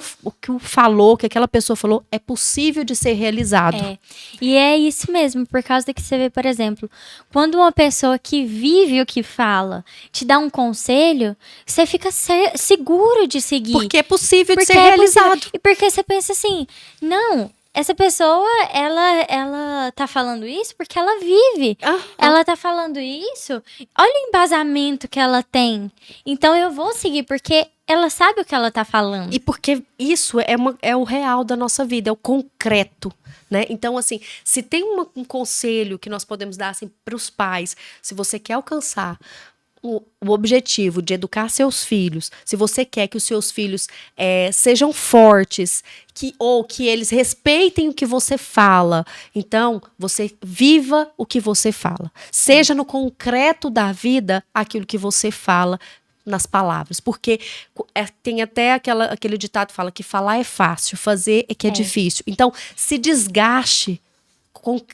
falou, que aquela pessoa falou, é possível de ser realizado. E é isso mesmo, por causa que você vê, por exemplo, quando uma pessoa que vive o que fala te dá um conselho, você fica seguro de seguir. Porque é possível de ser realizado. E porque você pensa assim, não, essa pessoa, ela tá falando isso porque ela vive. Ela tá falando isso, olha o embasamento que ela tem. Então eu vou seguir, porque ela sabe o que ela tá falando. E porque isso é o real da nossa vida, é o concreto, né? Então, assim, se tem um conselho que nós podemos dar, assim, pros pais, se você quer alcançar o objetivo de educar seus filhos, se você quer que os seus filhos sejam fortes, ou que eles respeitem o que você fala, então você viva o que você fala. Seja no concreto da vida aquilo que você fala nas palavras. Porque tem até aquele ditado que fala que falar é fácil, fazer é que é difícil. Então, se desgaste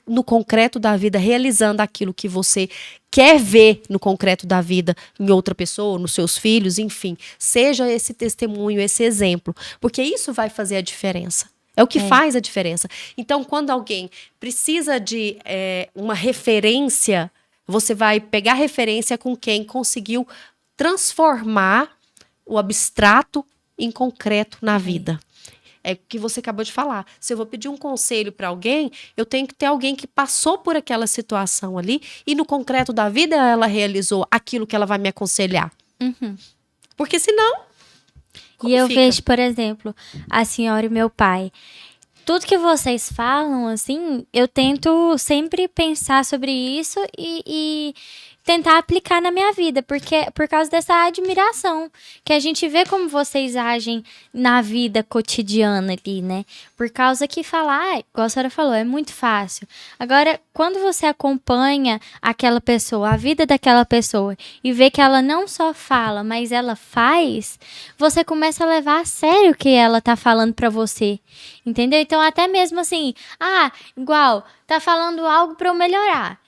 no concreto da vida, realizando aquilo que você quer ver no concreto da vida em outra pessoa, nos seus filhos, enfim. Seja esse testemunho, esse exemplo, porque isso vai fazer a diferença. É o que faz a diferença. Então, quando alguém precisa de uma referência, você vai pegar referência com quem conseguiu transformar o abstrato em concreto na vida. É o que você acabou de falar. Se eu vou pedir um conselho para alguém, eu tenho que ter alguém que passou por aquela situação ali e no concreto da vida ela realizou aquilo que ela vai me aconselhar. Porque senão... E eu vejo, por exemplo, a senhora e meu pai. Tudo que vocês falam, assim, eu tento sempre pensar sobre isso e tentar aplicar na minha vida, porque por causa dessa admiração que a gente vê como vocês agem na vida cotidiana ali, né? Por causa que falar, igual a senhora falou, é muito fácil. Agora, quando você acompanha aquela pessoa, a vida daquela pessoa, e vê que ela não só fala, mas ela faz, você começa a levar a sério o que ela tá falando pra você, entendeu? Então, até mesmo assim, igual, tá falando algo pra eu melhorar.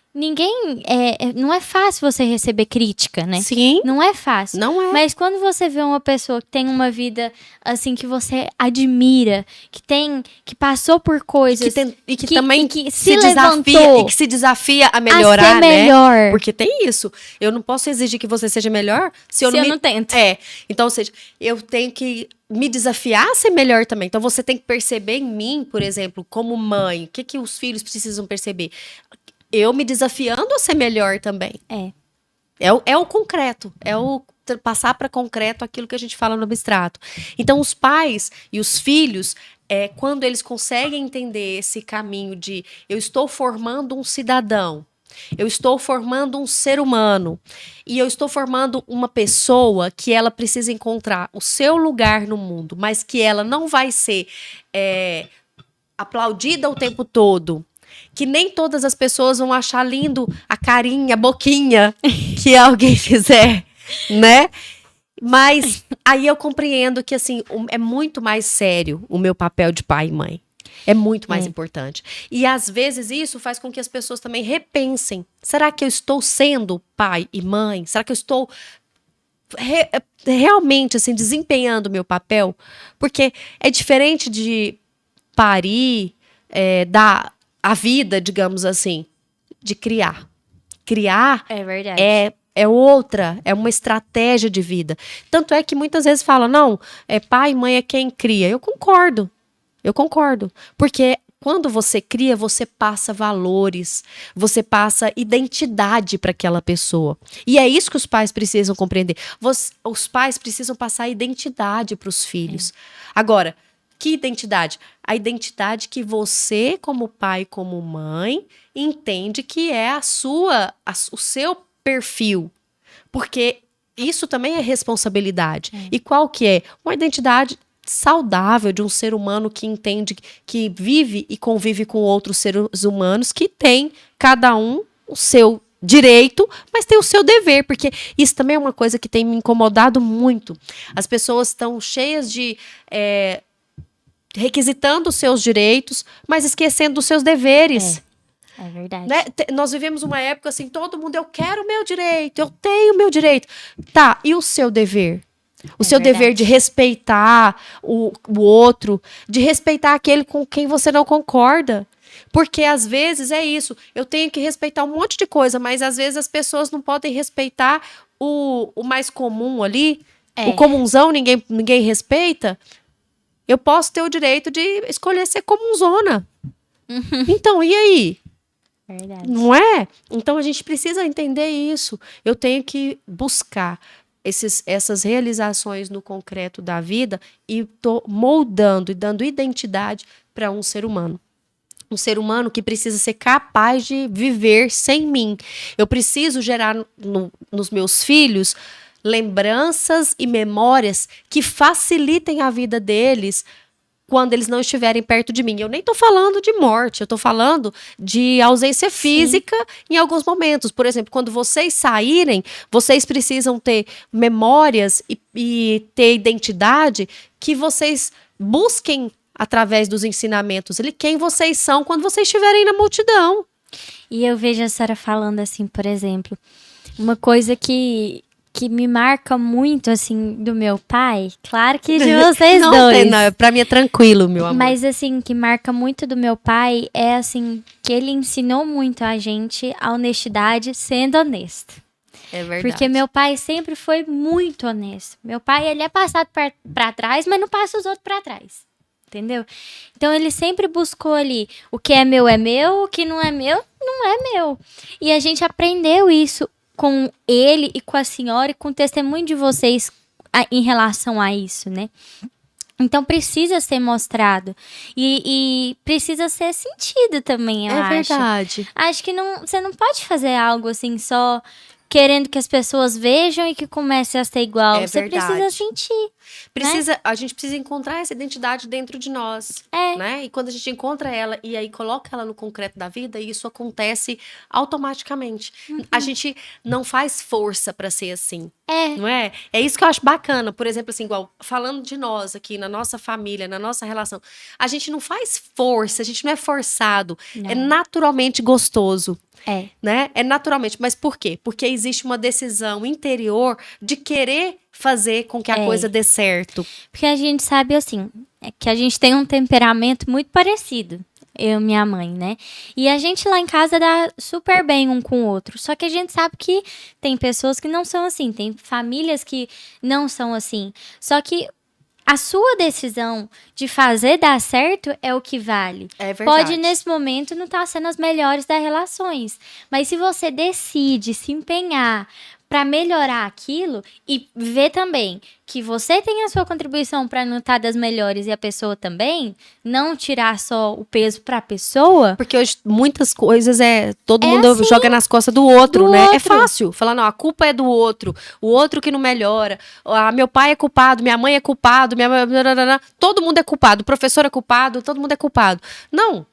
Não é fácil você receber crítica, né? Sim. Não é fácil. Não é. Mas quando você vê uma pessoa que tem uma vida, assim, que você admira, que passou por coisas... que também se desafia, levantou e que se desafia a melhorar, ser melhor. né? Porque tem isso. Eu não posso exigir que você seja melhor se eu não tento. Então, ou seja, eu tenho que me desafiar a ser melhor também. Então, você tem que perceber em mim, por exemplo, como mãe, o que os filhos precisam perceber? Eu me desafiando a ser melhor também. É o concreto. É o passar para concreto aquilo que a gente fala no abstrato. Então, os pais e os filhos, quando eles conseguem entender esse caminho de eu estou formando um cidadão, eu estou formando um ser humano e eu estou formando uma pessoa que ela precisa encontrar o seu lugar no mundo, mas que ela não vai ser aplaudida o tempo todo. Que nem todas as pessoas vão achar lindo a carinha, a boquinha que alguém fizer, né? Mas aí eu compreendo que, assim, é muito mais sério o meu papel de pai e mãe. É muito mais importante. E, às vezes, isso faz com que as pessoas também repensem. Será que eu estou sendo pai e mãe? Será que eu estou realmente, assim, desempenhando o meu papel? Porque é diferente de parir, dar a vida, digamos assim, de criar. Criar é verdade. É uma estratégia de vida. Tanto é que muitas vezes falam, não, pai e mãe é quem cria. Eu concordo. Porque quando você cria, você passa valores, você passa identidade para aquela pessoa. E é isso que os pais precisam compreender. Os pais precisam passar identidade para os filhos. Agora, que identidade? A identidade que você, como pai, como mãe, entende que é o seu perfil. Porque isso também é responsabilidade. E qual que é? Uma identidade saudável de um ser humano que entende, que vive e convive com outros seres humanos, que tem cada um o seu direito, mas tem o seu dever, porque isso também é uma coisa que tem me incomodado muito. As pessoas estão cheias de... requisitando os seus direitos, mas esquecendo dos seus deveres. É verdade. Né? Nós vivemos uma época assim, todo mundo, eu quero o meu direito, eu tenho o meu direito. Tá, e o seu dever? O seu dever de respeitar o outro, de respeitar aquele com quem você não concorda. Porque às vezes é isso, eu tenho que respeitar um monte de coisa, mas às vezes as pessoas não podem respeitar o mais comum ali, o comunzão, ninguém respeita. Eu posso ter o direito de escolher ser comunzona. Então, e aí? Verdade. Não é? Então a gente precisa entender isso. Eu tenho que buscar essas realizações no concreto da vida e tô moldando e dando identidade para um ser humano. Um ser humano que precisa ser capaz de viver sem mim. Eu preciso gerar nos meus filhos lembranças e memórias que facilitem a vida deles quando eles não estiverem perto de mim. Eu nem estou falando de morte, eu estou falando de ausência física em alguns momentos. Por exemplo, quando vocês saírem, vocês precisam ter memórias e ter identidade que vocês busquem através dos ensinamentos ali, quem vocês são quando vocês estiverem na multidão. E eu vejo a senhora falando assim, por exemplo, uma coisa que me marca muito, assim, do meu pai. Claro que de vocês não, dois. Não, pra mim é tranquilo, meu amor. Mas, assim, que marca muito do meu pai é, assim, que ele ensinou muito a gente a honestidade sendo honesto. É verdade. Porque meu pai sempre foi muito honesto. Meu pai, ele é passado pra trás, mas não passa os outros pra trás. Entendeu? Então, ele sempre buscou ali, o que é meu, o que não é meu. E a gente aprendeu isso com ele e com a senhora e com o testemunho de vocês em relação a isso, né? Então, precisa ser mostrado. E precisa ser sentido também, eu acho. É verdade. Acho que você não pode fazer algo assim só querendo que as pessoas vejam e que comece a ser igual. É Você verdade. precisa sentir. A gente precisa encontrar essa identidade dentro de nós, né? E quando a gente encontra ela e aí coloca ela no concreto da vida, isso acontece automaticamente. A gente não faz força para ser assim, não é? É isso que eu acho bacana. Por exemplo, assim, igual falando de nós aqui na nossa família, na nossa relação, a gente não faz força, a gente não é forçado, é naturalmente gostoso. Né? É naturalmente. Mas por quê? Porque existe uma decisão interior de querer fazer com que a coisa dê certo. Porque a gente sabe, assim, que a gente tem um temperamento muito parecido. Eu e minha mãe, né? E a gente lá em casa dá super bem um com o outro. Só que a gente sabe que tem pessoas que não são assim. Tem famílias que não são assim. Só que a sua decisão de fazer dar certo é o que vale. É verdade. Pode, nesse momento, não estar sendo as melhores das relações. Mas se você decide se empenhar para melhorar aquilo e ver também que você tem a sua contribuição para não estar das melhores e a pessoa também, não tirar só o peso para a pessoa. Porque hoje muitas coisas todo mundo assim, joga nas costas do outro, né? É fácil falar, não, a culpa é do outro, o outro que não melhora, meu pai é culpado, minha mãe é culpado, todo mundo é culpado, o professor é culpado, todo mundo é culpado. Não.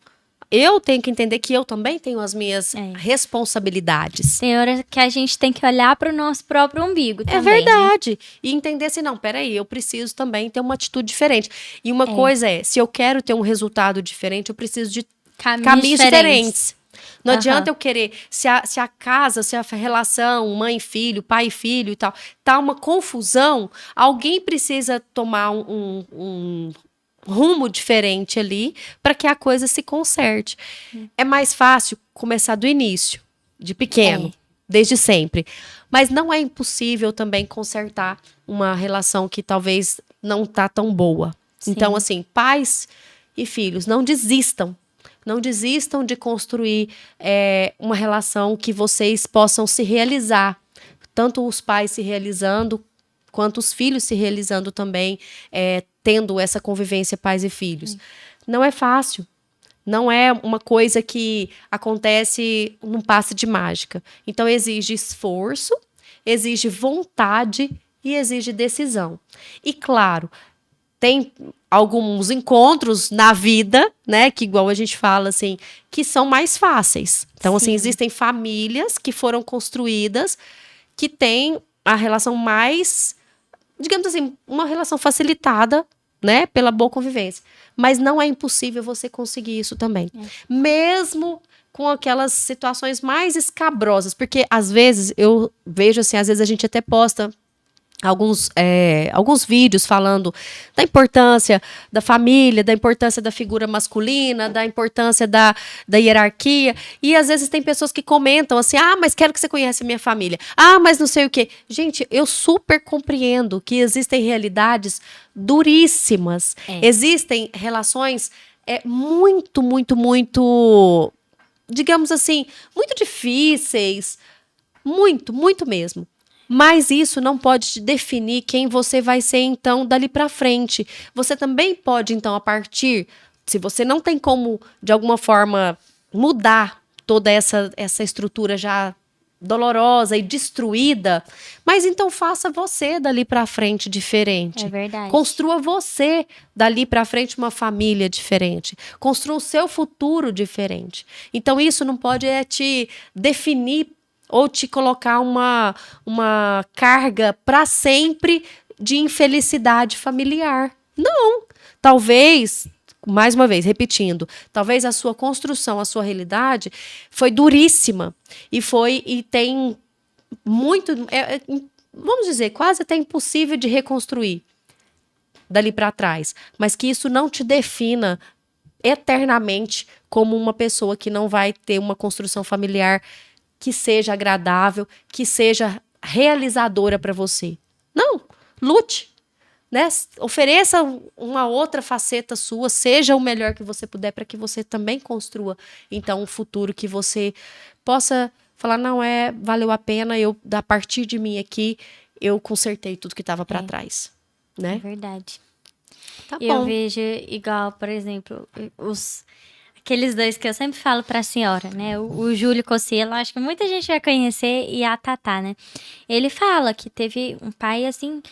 Eu tenho que entender que eu também tenho as minhas responsabilidades. Tem hora que a gente tem que olhar para o nosso próprio umbigo também. É verdade. Né? E entender assim, não, peraí, eu preciso também ter uma atitude diferente. E uma coisa se eu quero ter um resultado diferente, eu preciso de caminhos diferentes. Não adianta eu querer, se a casa, se a relação, mãe e filho, pai e filho e tal, tá uma confusão, alguém precisa tomar um rumo diferente ali para que a coisa se conserte. É mais fácil começar do início, de pequeno, desde sempre. Mas não é impossível também consertar uma relação que talvez não tá tão boa. Sim. Então, assim, pais e filhos, não desistam. Não desistam de construir uma relação que vocês possam se realizar. Tanto os pais se realizando, quanto os filhos se realizando também, tendo essa convivência pais e filhos. Não é fácil. Não é uma coisa que acontece num passe de mágica. Então, exige esforço, exige vontade e exige decisão. E, claro, tem alguns encontros na vida, né, que igual a gente fala, assim, que são mais fáceis. Então, assim, existem famílias que foram construídas que têm a relação mais, digamos assim, uma relação facilitada, né, pela boa convivência. Mas não é impossível você conseguir isso também. Mesmo com aquelas situações mais escabrosas, porque às vezes eu vejo assim, às vezes a gente até posta alguns vídeos falando da importância da família, da importância da figura masculina, da importância da hierarquia, e às vezes tem pessoas que comentam assim, mas quero que você conheça a minha família, mas não sei o quê. Gente, eu super compreendo que existem realidades duríssimas, existem relações muito, muito, muito, digamos assim, muito difíceis, muito, muito mesmo. Mas isso não pode te definir quem você vai ser, então, dali para frente. Você também pode, então, a partir, se você não tem como, de alguma forma, mudar toda essa estrutura já dolorosa e destruída, mas então faça você dali para frente diferente. É verdade. Construa você dali para frente uma família diferente. Construa o seu futuro diferente. Então, isso não pode te definir ou te colocar uma carga para sempre de infelicidade familiar. Não. Talvez, mais uma vez, repetindo, talvez a sua construção, a sua realidade foi duríssima e tem muito, vamos dizer, quase até impossível de reconstruir dali para trás. Mas que isso não te defina eternamente como uma pessoa que não vai ter uma construção familiar que seja agradável, que seja realizadora para você. Não, lute, né? Ofereça uma outra faceta sua, seja o melhor que você puder para que você também construa, então, um futuro que você possa falar, valeu a pena, a partir de mim aqui, eu consertei tudo que estava para trás, né? É verdade. Tá bom. Eu vejo igual, por exemplo, aqueles dois que eu sempre falo pra senhora, né? O Júlio Cossielo, acho que muita gente vai conhecer, e a Tatá, né? Ele fala que teve um pai, assim,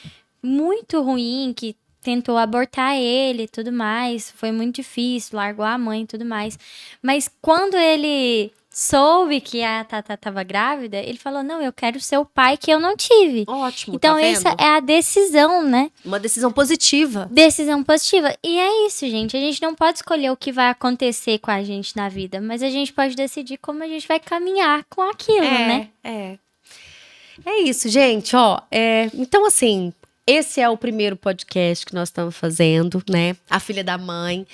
muito ruim, que tentou abortar ele e tudo mais. Foi muito difícil, largou a mãe e tudo mais. Mas quando ele soube que a Tatá estava grávida, ele falou, não, eu quero ser o pai que eu não tive. Ótimo, então, tá vendo? essa é a decisão, né? Uma decisão positiva. Decisão positiva. E é isso, gente. A gente não pode escolher o que vai acontecer com a gente na vida, mas a gente pode decidir como a gente vai caminhar com aquilo, né? É isso, gente. Então, assim, esse é o primeiro podcast que nós estamos fazendo, né? A Filha da Mãe.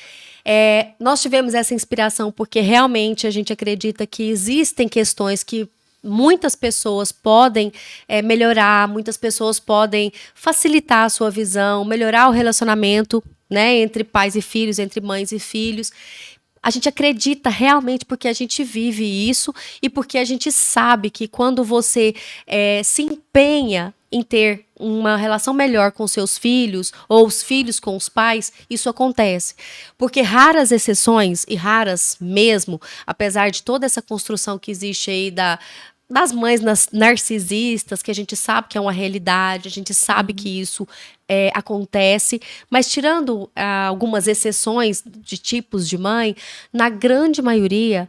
Nós tivemos essa inspiração porque realmente a gente acredita que existem questões que muitas pessoas podem melhorar, muitas pessoas podem facilitar a sua visão, melhorar o relacionamento, né, entre pais e filhos, entre mães e filhos. A gente acredita realmente porque a gente vive isso e porque a gente sabe que quando você se empenha em ter uma relação melhor com seus filhos ou os filhos com os pais, isso acontece. Porque raras exceções, e raras mesmo, apesar de toda essa construção que existe aí das mães narcisistas, que a gente sabe que é uma realidade, a gente sabe que isso acontece, mas tirando algumas exceções de tipos de mãe, na grande maioria,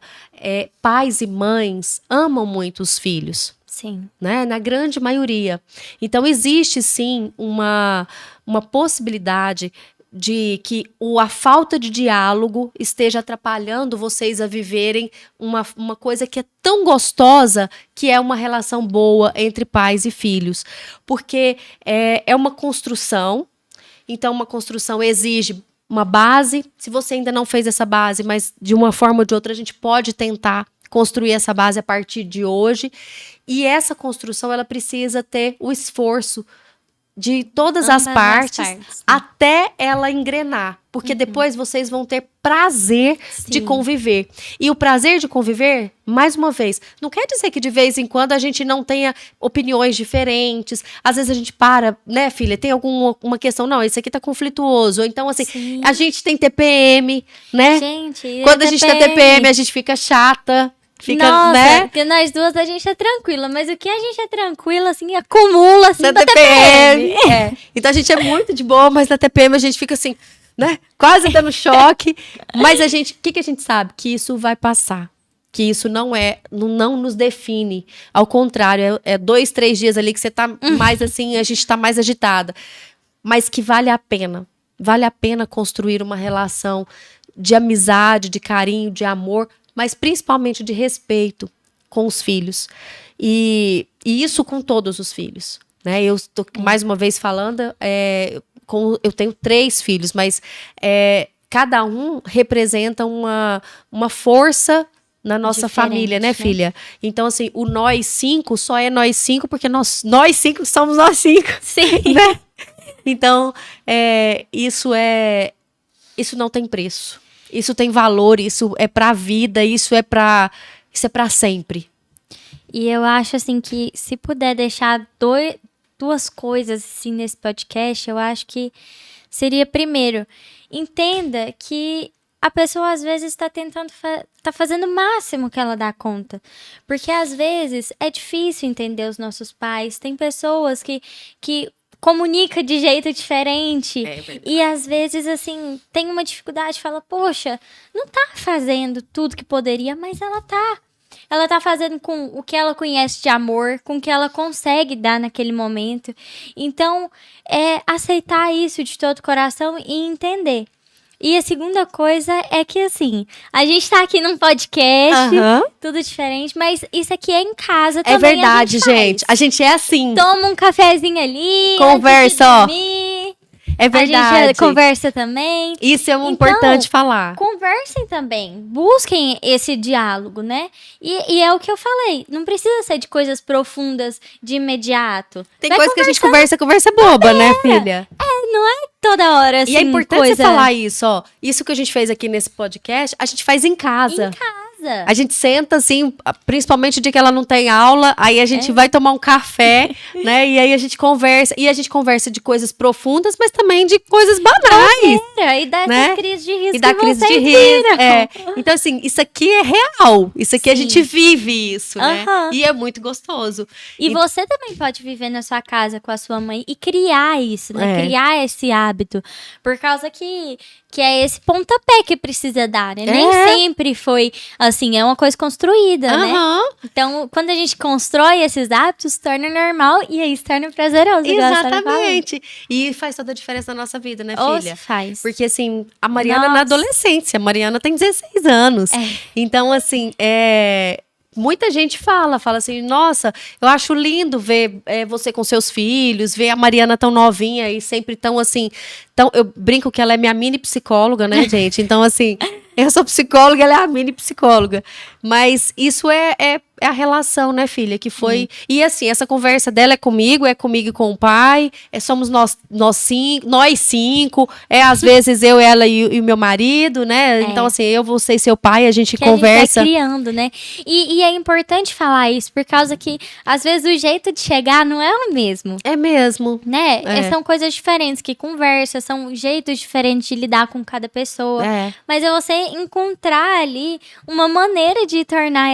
pais e mães amam muito os filhos. Sim. Né? Na grande maioria. Então, existe sim uma possibilidade de que a falta de diálogo esteja atrapalhando vocês a viverem uma coisa que é tão gostosa, que é uma relação boa entre pais e filhos. Porque é uma construção, então uma construção exige uma base. Se você ainda não fez essa base, mas de uma forma ou de outra a gente pode tentar construir essa base a partir de hoje. E essa construção, ela precisa ter o esforço de todas as partes até ela engrenar. Porque depois vocês vão ter prazer de conviver. E o prazer de conviver, mais uma vez, não quer dizer que de vez em quando a gente não tenha opiniões diferentes. Às vezes a gente para, né, filha, tem alguma questão, não, isso aqui tá conflituoso. Ou então, assim, a gente tem TPM, né? Gente, quando a gente tem TPM, a gente fica chata. Fica, nossa, né? porque nós duas a gente é tranquila, mas o que a gente é tranquila, assim, acumula, assim, na da TPM. Então a gente é muito de boa, mas na TPM a gente fica assim, né? Quase dando choque. Mas o que a gente sabe? Que isso vai passar. Que isso não nos define. Ao contrário, 2, 3 dias ali que você tá mais assim, a gente tá mais agitada. Mas que vale a pena. Vale a pena construir uma relação de amizade, de carinho, de amor, mas principalmente de respeito com os filhos. E isso com todos os filhos, né? Eu estou mais uma vez falando, eu tenho 3 filhos, mas cada um representa uma força na nossa família, né, filha? Então, assim, o nós 5 só é nós 5 porque nós 5 somos nós 5. Sim. Né? Então, isso não tem preço. Isso tem valor, isso é pra vida, isso é pra sempre. E eu acho, assim, que se puder deixar duas coisas, assim, nesse podcast, eu acho que seria, primeiro, entenda que a pessoa, às vezes, está tentando, tá fazendo o máximo que ela dá conta. Porque, às vezes, é difícil entender os nossos pais. Tem pessoas que comunica de jeito diferente. E, às vezes, assim, tem uma dificuldade. Fala, poxa, não tá fazendo tudo que poderia, mas ela tá. Ela tá fazendo com o que ela conhece de amor, com o que ela consegue dar naquele momento. Então, aceitar isso de todo o coração e entender. E a segunda coisa é que, assim, a gente tá aqui num podcast, tudo diferente, mas isso aqui é em casa também. É verdade, gente. A gente é assim. Toma um cafezinho ali. Conversa, ó. É verdade. A gente conversa também. Isso é importante falar. Conversem também. Busquem esse diálogo, né? E é o que eu falei. Não precisa ser de coisas profundas de imediato. Tem coisa que a gente conversa boba, né, filha? Não é toda hora, assim, e é importante você falar isso, ó. Isso que a gente fez aqui nesse podcast, a gente faz em casa. Em casa. A gente senta, assim, principalmente o dia que ela não tem aula, aí a gente vai tomar um café, né? E aí a gente conversa. E a gente conversa de coisas profundas, mas também de coisas banais. E dessas crises de risco. E da crise de risco. Então, assim, isso aqui é real. Isso aqui a gente vive isso, né? E é muito gostoso. E você também pode viver na sua casa com a sua mãe e criar isso, né? Criar esse hábito. Por causa que é esse pontapé que precisa dar, né? Nem sempre foi assim, é uma coisa construída, né? Então, quando a gente constrói esses hábitos, se torna normal e aí se torna prazeroso. Exatamente. E faz toda a diferença na nossa vida, né, filha? Faz. Porque, assim, a Mariana na adolescência, a Mariana tem 16 anos. Então, assim, muita gente fala assim, nossa, eu acho lindo ver você com seus filhos, ver a Mariana tão novinha e sempre tão assim, eu brinco que ela é minha mini psicóloga, né, gente? Então, assim, eu sou psicóloga, ela é a mini psicóloga. Mas isso é a relação, né, filha? Que foi... E assim, essa conversa dela é comigo e com o pai. Somos nós 5. Às vezes eu, ela e o meu marido, né? Então, assim, eu, você e seu pai, a gente conversa. A gente vai criando, né? E é importante falar isso, por causa que, às vezes, o jeito de chegar não é o mesmo. É mesmo. Né? São coisas diferentes que conversa, são jeitos diferentes de lidar com cada pessoa. Mas é você encontrar ali uma maneira de tornar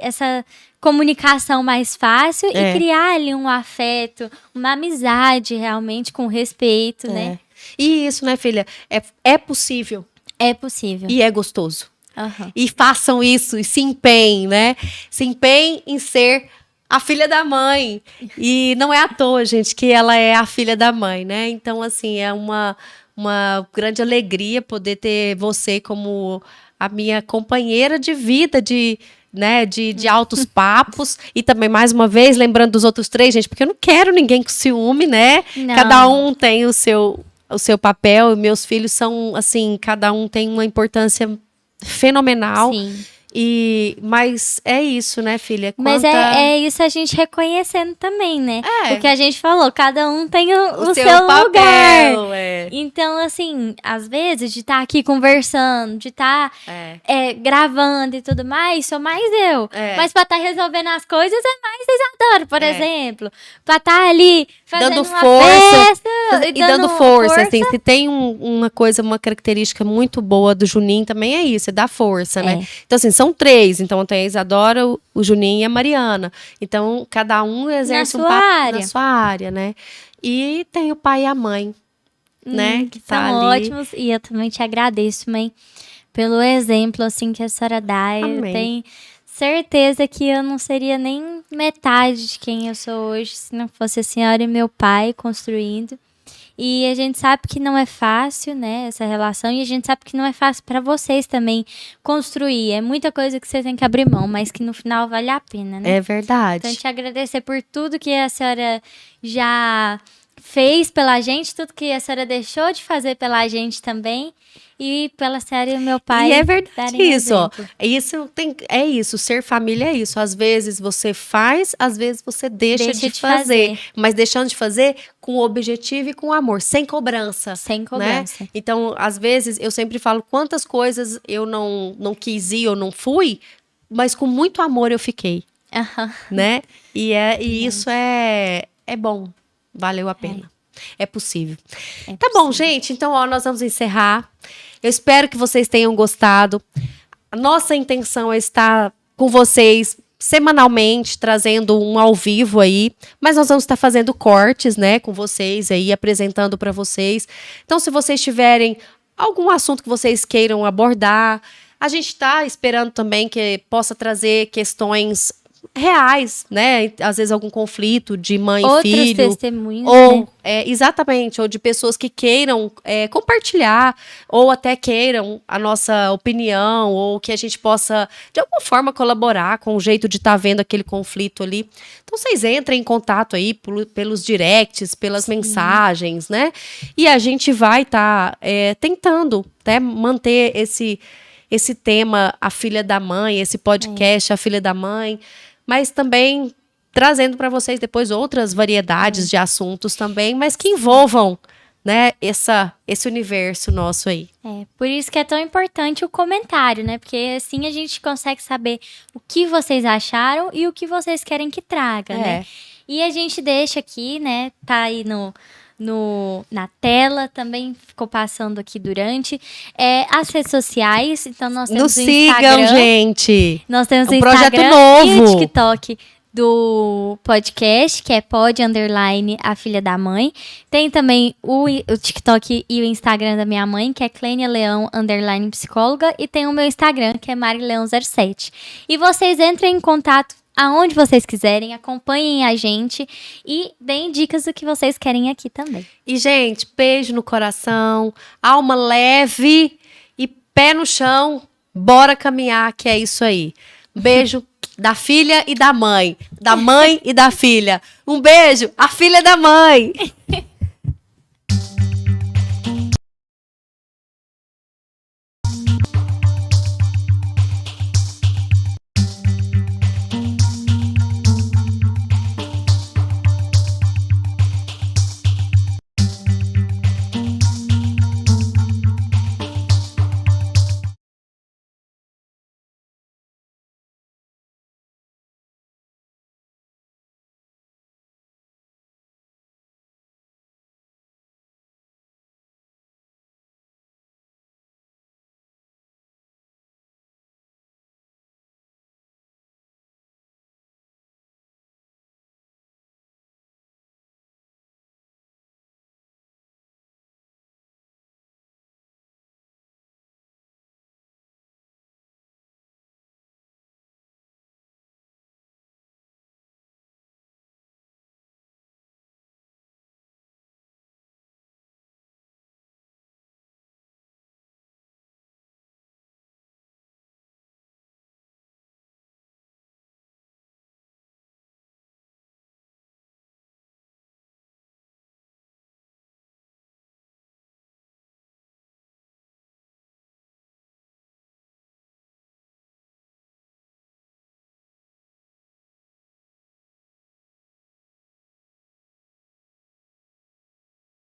essa comunicação mais fácil e criar ali um afeto, uma amizade realmente com respeito, né? E isso, né, filha? É possível. É possível. E é gostoso. E façam isso, e se empenhem, né? Se empenhem em ser a filha da mãe. E não é à toa, gente, que ela é a filha da mãe, né? Então, assim, é uma grande alegria poder ter você como a minha companheira de vida, de altos papos. E também, mais uma vez, lembrando dos outros 3, gente, porque eu não quero ninguém com ciúme, né? Não. Cada um tem o seu papel. E meus filhos são, assim, cada um tem uma importância fenomenal. Sim. Mas é isso, né, filha? Mas é isso a gente reconhecendo também, né? O que a gente falou, cada um tem o seu papel, lugar. Então, assim, às vezes, de estar aqui conversando, de estar gravando e tudo mais, sou mais eu. Mas pra estar resolvendo as coisas é mais Isadora, por exemplo. Pra estar ali fazendo uma festa e dando força. Assim, se tem uma característica muito boa do Juninho, também é isso, é dar força, né? Então, assim, são 3. Então, tem a Isadora, o Juninho e a Mariana. Então, cada um exerce um papel na sua área, né? E tem o pai e a mãe, né? Que são ótimos. E eu também te agradeço, mãe, pelo exemplo, assim, que a senhora dá. Eu tenho certeza que eu não seria nem metade de quem eu sou hoje se não fosse a senhora e meu pai construindo. E a gente sabe que não é fácil, né, essa relação, e a gente sabe que não é fácil para vocês também construir. É muita coisa que você tem que abrir mão, mas que no final vale a pena, né? É verdade. Então, te agradecer por tudo que a senhora já fez pela gente, tudo que a senhora deixou de fazer pela gente também. E pela série o meu pai. E é verdade darem isso, ó. exemplo. É isso, ser família é isso. Às vezes você faz, às vezes você deixa de fazer. Mas deixando de fazer com objetivo e com amor, sem cobrança. Sem cobrança. Né? Então, às vezes, eu sempre falo quantas coisas eu não quis ir ou não fui, mas com muito amor eu fiquei. Aham. Né? E isso é bom, valeu a pena. É possível. Tá bom, gente. Então, ó, nós vamos encerrar. Eu espero que vocês tenham gostado. A nossa intenção é estar com vocês semanalmente, trazendo um ao vivo aí. Mas nós vamos estar fazendo cortes, né, com vocês aí, apresentando para vocês. Então, se vocês tiverem algum assunto que vocês queiram abordar, a gente está esperando também que possa trazer questões reais, né? Às vezes algum conflito de mãe e filho. Outros testemunhos, Ou, né? Exatamente, ou de pessoas que queiram compartilhar, ou até queiram a nossa opinião, ou que a gente possa, de alguma forma, colaborar com o jeito de estar vendo aquele conflito ali. Então, vocês entrem em contato aí pelos directs, pelas mensagens, né? E a gente vai estar tentando, né, manter esse tema, A Filha da Mãe, esse podcast, A Filha da Mãe, mas também trazendo para vocês depois outras variedades de assuntos também, mas que envolvam, né, esse universo nosso aí. Por isso que é tão importante o comentário, né? Porque assim a gente consegue saber o que vocês acharam e o que vocês querem que traga, né? E a gente deixa aqui, né? Tá aí na tela, também ficou passando aqui durante as redes sociais. Então nós temos Nos o sigam, Instagram, gente. nós temos o projeto Instagram novo. e o TikTok do podcast, que é _a filha da mãe. Tem também o TikTok e o Instagram da minha mãe, que é Clênia Leão _psicóloga, e tem o meu Instagram, que é marileão07. E vocês entrem em contato aonde vocês quiserem, acompanhem a gente e deem dicas do que vocês querem aqui também. E, gente, beijo no coração, alma leve e pé no chão, bora caminhar, que é isso aí. Beijo da filha e da mãe e da filha. Um beijo, a filha da mãe.